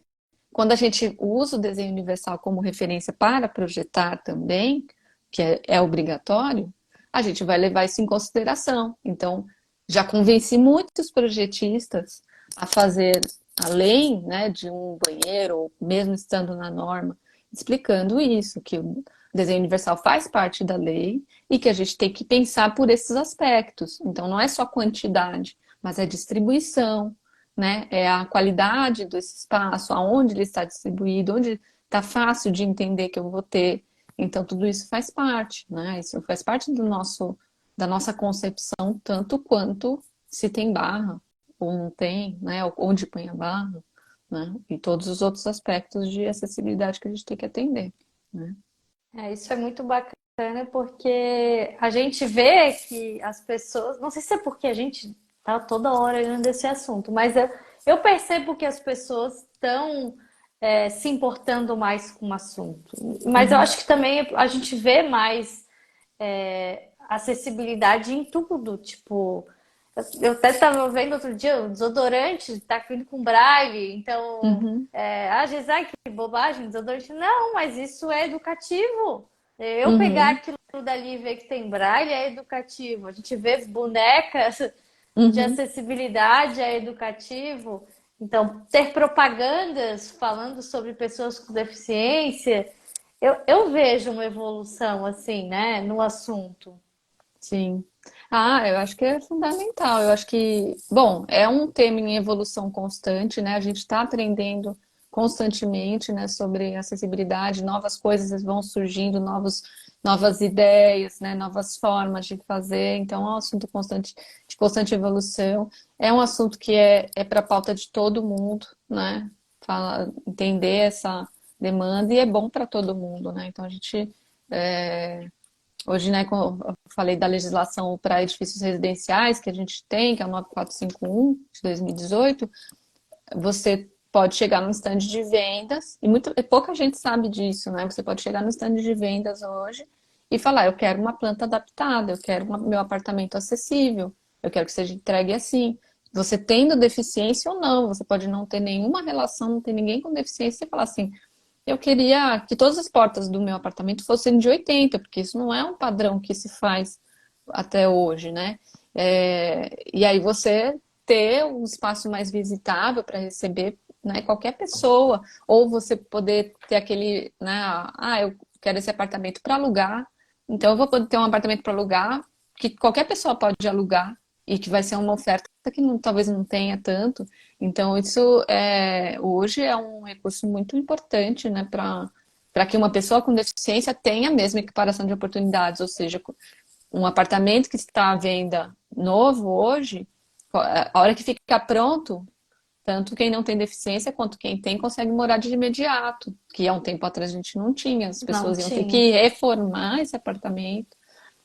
quando a gente usa o desenho universal como referência para projetar também, que é obrigatório, a gente vai levar isso em consideração. Então, já convenci muitos projetistas a fazer além, né, de um banheiro, ou mesmo estando na norma, explicando isso, que o desenho universal faz parte da lei e que a gente tem que pensar por esses aspectos. Então, não é só quantidade, mas é distribuição, né? É a qualidade desse espaço, aonde ele está distribuído, onde está fácil de entender que eu vou ter. Então, tudo isso faz parte, né? Isso faz parte da nossa concepção, tanto quanto se tem barra ou não tem, né? Onde põe a barra, né? E todos os outros aspectos de acessibilidade que a gente tem que atender, né? Isso é muito bacana porque a gente vê que as pessoas, não sei se é porque a gente tá toda hora olhando esse assunto, mas eu percebo que as pessoas estão se importando mais com o assunto. Mas eu Uhum, acho que também a gente vê mais acessibilidade em tudo, tipo, eu até estava vendo outro dia, o desodorante tá vindo com braille, então, uhum, às vezes, ai, que bobagem, desodorante. Não, mas isso é educativo. Eu pegar uhum, aquilo dali e ver que tem braille é educativo. A gente vê bonecas de uhum. acessibilidade é educativo. Então, ter propagandas falando sobre pessoas com deficiência, eu vejo uma evolução, assim, né, no assunto. Sim. Ah, eu acho que é fundamental. Eu acho que, bom, é um tema em evolução constante, né? A gente está aprendendo constantemente, né, sobre acessibilidade, novas coisas vão surgindo, novas ideias, né, novas formas de fazer. Então, é um assunto constante, de constante evolução. É um assunto que é para a pauta de todo mundo, né? Entender essa demanda e é bom para todo mundo, né? Então, a gente. é, Hoje, né, como eu falei da legislação para edifícios residenciais que a gente tem, que é a 9451 de 2018, você pode chegar num stand de vendas, e pouca gente sabe disso, né? Você pode chegar no stand de vendas hoje e falar, eu quero uma planta adaptada, eu quero meu apartamento acessível, eu quero que seja entregue assim. Você tendo deficiência ou não, você pode não ter nenhuma relação, não ter ninguém com deficiência e falar assim, eu queria que todas as portas do meu apartamento fossem de 80, porque isso não é um padrão que se faz até hoje, né? E aí você ter um espaço mais visitável para receber, né, qualquer pessoa, ou você poder ter aquele, né, eu quero esse apartamento para alugar, então eu vou poder ter um apartamento para alugar, que qualquer pessoa pode alugar, e que vai ser uma oferta que talvez não tenha tanto. Então, isso hoje é um recurso muito importante, né, para que uma pessoa com deficiência tenha a mesma equiparação de oportunidades, ou seja, um apartamento que está à venda novo hoje, a hora que ficar pronto, tanto quem não tem deficiência quanto quem tem consegue morar de imediato, que há um tempo atrás a gente não tinha, as Não pessoas iam ter tinha. que reformar esse apartamento,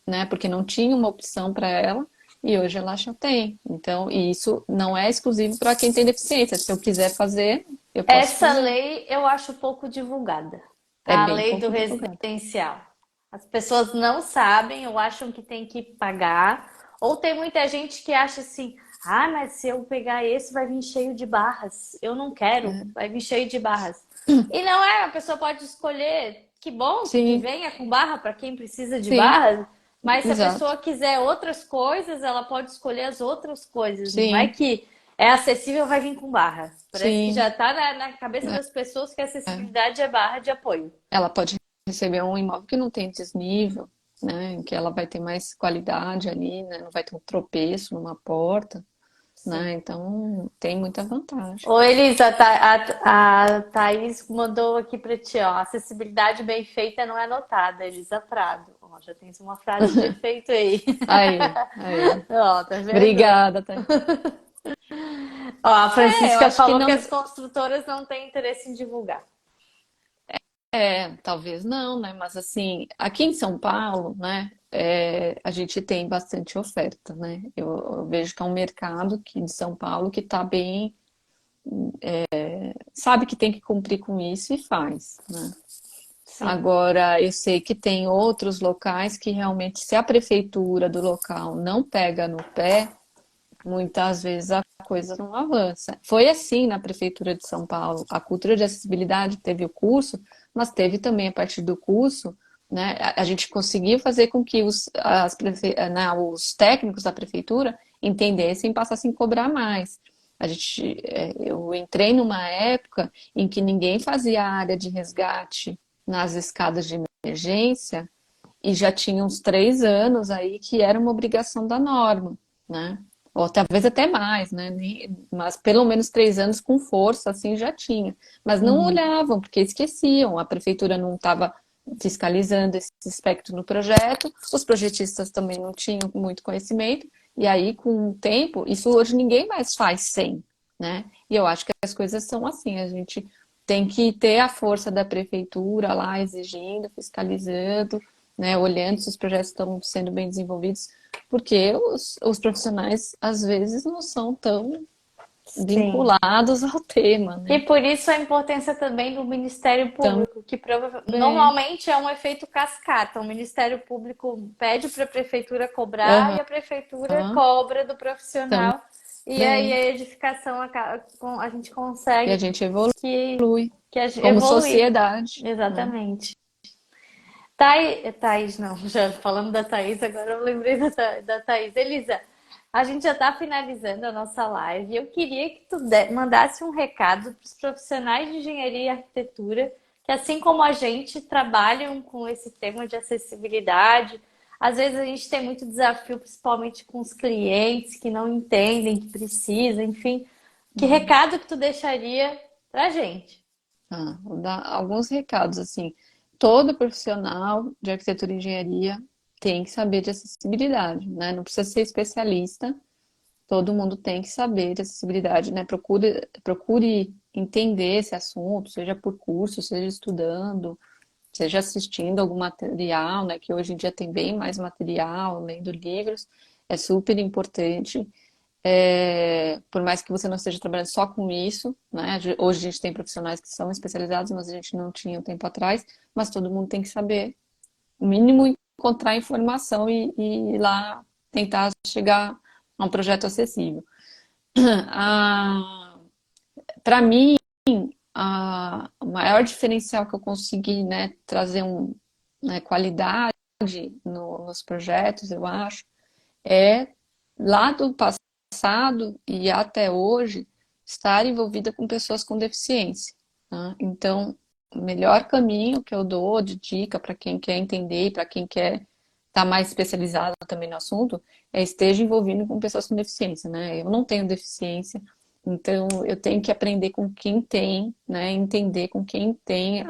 né, porque não tinha uma opção para ela. e hoje ela já tem. Então, e isso não é exclusivo para quem tem deficiência. Se eu quiser fazer, eu posso Essa fazer. lei eu acho pouco divulgada. É A bem lei do pouco divulgado. residencial. As pessoas não sabem ou acham que tem que pagar. Ou tem muita gente que acha assim: ah, mas se eu pegar esse vai vir cheio de barras. Eu não quero, É. vai vir cheio de barras. E não é, a pessoa pode escolher. Que bom que Sim, venha com barra para quem precisa de sim, barras. Mas se a exato. pessoa quiser outras coisas, ela pode escolher as outras coisas. Não é Sim, que é acessível, vai vir com barra. Parece que sim. já está na cabeça das pessoas que É. acessibilidade é barra de apoio. Ela pode receber um imóvel que não tem desnível, né? Em que ela vai ter mais qualidade ali, né? Não vai ter um tropeço numa porta, né? Sim. Então tem muita vantagem. Ô, Elisa, a Thaís mandou aqui para ti, ó. Acessibilidade bem feita não é notada, Elisa Prado. Ó, já tens uma frase de efeito aí. Aí, aí. Ó, tá vendo? Obrigada, Thay. Ó, a Eu Francisca acho que falou que não. as construtoras não têm interesse em divulgar. Talvez não, né? Mas assim, aqui em São Paulo, né? A gente tem bastante oferta, né? Eu vejo que é um mercado aqui de São Paulo que está bem, sabe que tem que cumprir com isso e faz, né? Sim. Agora, eu sei que tem outros locais que realmente, se a prefeitura do local não pega no pé, muitas vezes a coisa não avança. Foi assim na Prefeitura de São Paulo. A cultura de acessibilidade teve o curso, mas teve também a partir do curso, né, a gente conseguiu fazer com que os técnicos da prefeitura entendessem e passassem a cobrar mais. Eu entrei numa época em que ninguém fazia área de resgate nas escadas de emergência e já tinha uns 3 anos aí que era uma obrigação da norma, né? Ou talvez até mais, né? Mas pelo menos 3 anos com força, assim, já tinha. Mas não Uhum. olhavam, porque esqueciam. A prefeitura não estava fiscalizando esse aspecto no projeto, os projetistas também não tinham muito conhecimento, e aí, com o tempo, isso hoje ninguém mais faz sem, né? E eu acho que as coisas são assim, a gente tem que ter a força da prefeitura lá exigindo, fiscalizando, né, olhando se os projetos estão sendo bem desenvolvidos, porque os profissionais às vezes não são tão Sim. vinculados ao tema, E né? por isso a importância também do Ministério Público, que Também. normalmente é um efeito cascata. O Ministério Público pede para a prefeitura cobrar e Aham, a prefeitura cobra do profissional. E aí também. a edificação a gente E a consegue gente que, evolui como evoluir. sociedade, né? Exatamente. Thaís, não, já falando da Thaís, agora eu lembrei da Thaís. Elisa, a gente já está finalizando a nossa live. Eu queria que tu mandasse um recado para os profissionais de engenharia e arquitetura, que assim como a gente trabalham com esse tema de acessibilidade. Às vezes a gente tem muito desafio, principalmente com os clientes que não entendem, que precisam, enfim. Que Uhum. recado que tu deixaria para a gente? Vou dar alguns recados assim. Todo profissional de arquitetura e engenharia tem que saber de acessibilidade, né? Não precisa ser especialista, todo mundo tem que saber de acessibilidade, né? Procure entender esse assunto, seja por curso, seja estudando, seja assistindo algum material, né? Que hoje em dia tem bem mais material, lendo livros, é super importante. Por mais que você não esteja trabalhando só com isso, né? Hoje a gente tem profissionais que são especializados, mas a gente não tinha um tempo atrás, mas todo mundo tem que saber, o mínimo, encontrar informação e ir lá tentar chegar a um projeto acessível. Para mim, o maior diferencial que eu consegui, né, trazer qualidade nos projetos, eu acho, é lá do passado e até hoje estar envolvida com pessoas com deficiência, né? Então, o melhor caminho que eu dou de dica para quem quer entender e para quem quer estar mais especializado também no assunto é esteja envolvido com pessoas com deficiência, né? Eu não tenho deficiência, então eu tenho que aprender com quem tem, né? Entender com quem tem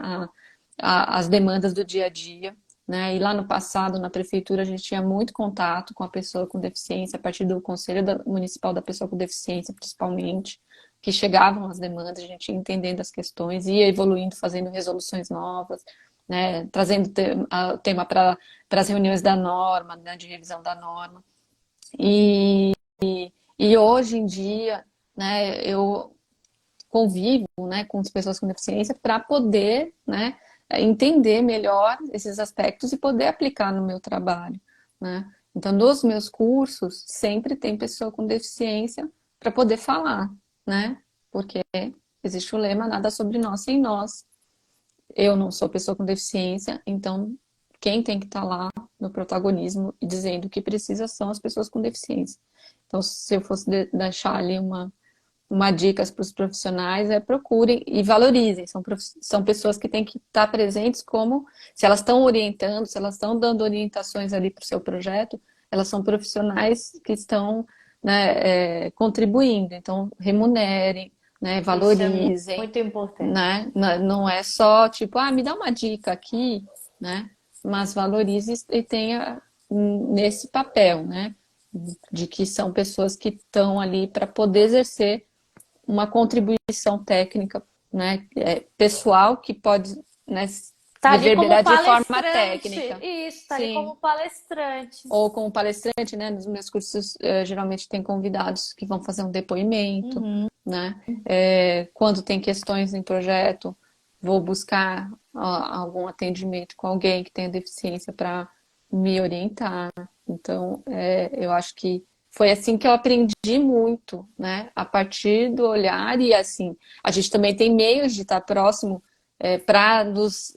as demandas do dia a dia, né? E lá no passado, na prefeitura, a gente tinha muito contato com a pessoa com deficiência, a partir do Conselho Municipal da Pessoa com Deficiência, principalmente, que chegavam as demandas, a gente ia entendendo as questões, ia evoluindo, fazendo resoluções novas, né? Trazendo o tema para as reuniões da norma, né? De revisão da norma. E, e hoje em dia, né, eu convivo, né, com as pessoas com deficiência para poder, né, entender melhor esses aspectos e poder aplicar no meu trabalho, né? Então, nos meus cursos, sempre tem pessoa com deficiência para poder falar, né? Porque existe o lema nada sobre nós sem nós. Eu não sou pessoa com deficiência, então quem tem que estar lá no protagonismo e dizendo o que precisa são as pessoas com deficiência. Então, se eu fosse deixar ali uma dica para os profissionais é procurem e valorizem. São pessoas que têm que estar presentes como, se elas estão orientando, se elas estão dando orientações ali para o seu projeto, elas são profissionais que estão, né, contribuindo. Então, remunerem, né, Isso é valorizem, muito importante. né? Não é só tipo, me dá uma dica aqui, né? Mas valorize e tenha nesse papel, né? De que são pessoas que estão ali para poder exercer uma contribuição técnica, né, pessoal que pode, né, Tá ali como reverberar de forma palestrante. técnica. Isso, tá ali Sim. como palestrante. Ou como palestrante, né? Nos meus cursos, geralmente tem convidados que vão fazer um depoimento, Uhum. né? Quando tem questões em projeto, vou buscar algum atendimento com alguém que tenha deficiência para me orientar. Então, eu acho que foi assim que eu aprendi muito, né? A partir do olhar e assim, a gente também tem meios de estar próximo para nos,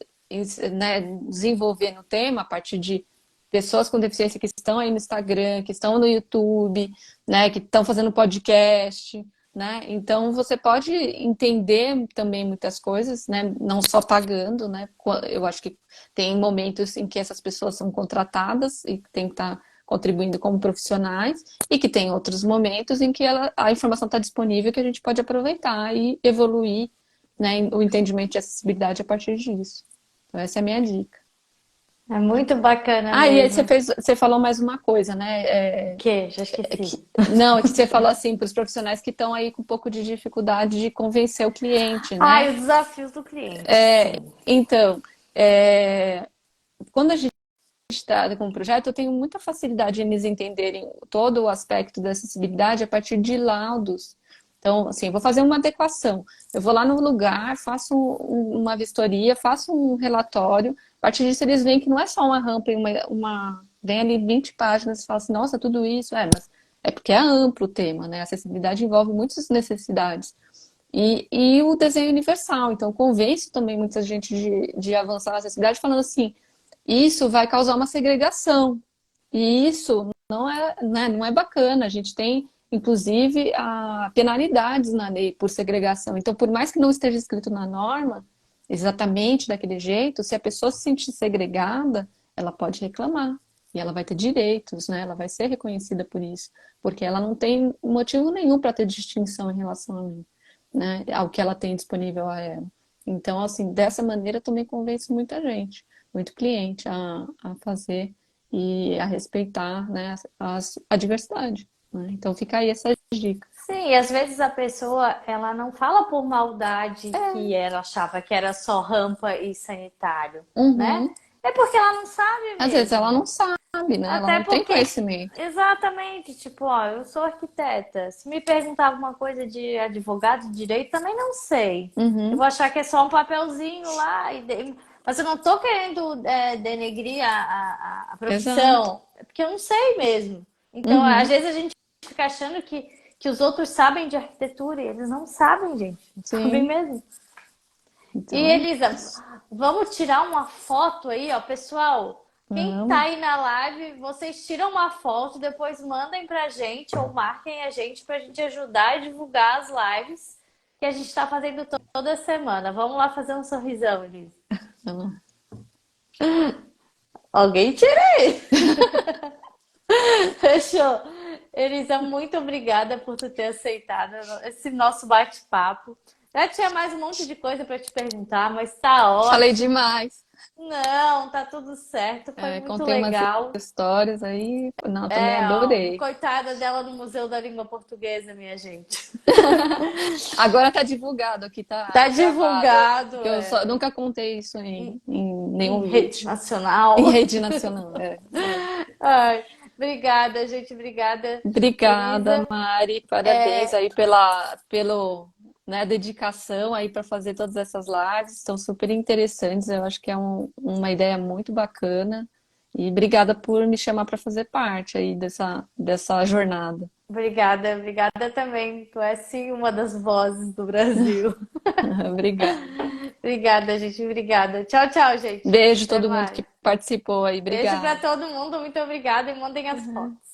né, desenvolver no tema a partir de pessoas com deficiência que estão aí no Instagram, que estão no YouTube, né, que estão fazendo podcast, né? Então você pode entender também muitas coisas, né? Não só pagando, né? Eu acho que tem momentos em que essas pessoas são contratadas e tem que estar contribuindo como profissionais, e que tem outros momentos em que a informação está disponível que a gente pode aproveitar e evoluir, né, o entendimento de acessibilidade a partir disso. Então, essa é a minha dica. É muito bacana E aí mesmo. você falou mais uma coisa, né? Que? Já esqueci. Não, é que você falou assim para os profissionais que estão aí com um pouco de dificuldade de convencer o cliente, Ai, né? os desafios do cliente, sim. Então, é, quando a gente está com um projeto, eu tenho muita facilidade em eles entenderem todo o aspecto da acessibilidade a partir de laudos. Então, assim, eu vou fazer uma adequação. Eu vou lá no lugar, faço uma vistoria, faço um relatório. A partir disso, eles veem que não é só uma rampa e vem ali 20 páginas e falam assim, nossa, tudo isso. Mas é porque é amplo o tema, né? A acessibilidade envolve muitas necessidades. E o desenho universal. Então, convenço também muita gente de avançar na acessibilidade falando assim, isso vai causar uma segregação. E isso não é, né, não é bacana. A gente tem, inclusive, penalidades na lei por segregação. Então, por mais que não esteja escrito na norma, exatamente daquele jeito, se a pessoa se sentir segregada, ela pode reclamar. E ela vai ter direitos, né? Ela vai ser reconhecida por isso. Porque ela não tem motivo nenhum para ter distinção em relação a mim, né? Ao que ela tem disponível a ela. Então, assim, dessa maneira também convenço muita gente, muito cliente a fazer e a respeitar, né, a diversidade, né? Então fica aí essa dica. Sim, e às vezes a pessoa, ela não fala por maldade que ela achava que era só rampa e sanitário, né? Uhum. É porque ela não sabe Às vezes ela mesmo. não sabe, né? Ela Até não tem porque, conhecimento. exatamente, tipo, ó, eu sou arquiteta. Se me perguntar alguma coisa de advogado de direito, também não sei. Eu Uhum. vou achar que é só um papelzinho lá. Mas eu não tô querendo denegrir a Exato. profissão, é porque eu não sei mesmo. Então, às Uhum. vezes a gente fica achando que os outros sabem de arquitetura e eles não sabem, gente. Não sabem Sim. mesmo. E Então, Elisa, vamos tirar uma foto aí, ó, pessoal. Quem tá vamos. aí na live, vocês tiram uma foto, depois mandem pra gente ou marquem a gente pra gente ajudar e divulgar as lives que a gente tá fazendo toda semana. Vamos lá fazer um sorrisão, Elisa. Vamos. Alguém tira aí. Fechou. Elisa, muito obrigada por tu ter aceitado esse nosso bate-papo. Já tinha mais um monte de coisa para te perguntar, mas tá Falei ótimo. demais. Não, tá tudo certo, foi muito Contei umas legal. histórias aí. Não, também É, ó, adorei. coitada dela no Museu da Língua Portuguesa, minha gente. Agora tá divulgado aqui, Tá tá gravado. divulgado, Porque eu nunca contei isso em em nenhum rede vídeo. nacional. Em rede nacional, é. Ai, Obrigada, gente. Obrigada, Obrigada, Elisa. Mari. Parabéns É, aí pelo, né, dedicação aí para fazer todas essas lives. Estão super interessantes. Eu acho que é uma ideia muito bacana. E obrigada por me chamar para fazer parte aí dessa jornada. obrigada também. Tu é sim uma das vozes do Brasil. Obrigada. Obrigada, gente. Obrigada. Tchau, tchau, gente. Beijo a Até todo mundo que mais. participou aí. Beijo para Obrigada. todo mundo. Muito obrigada e mandem as fotos.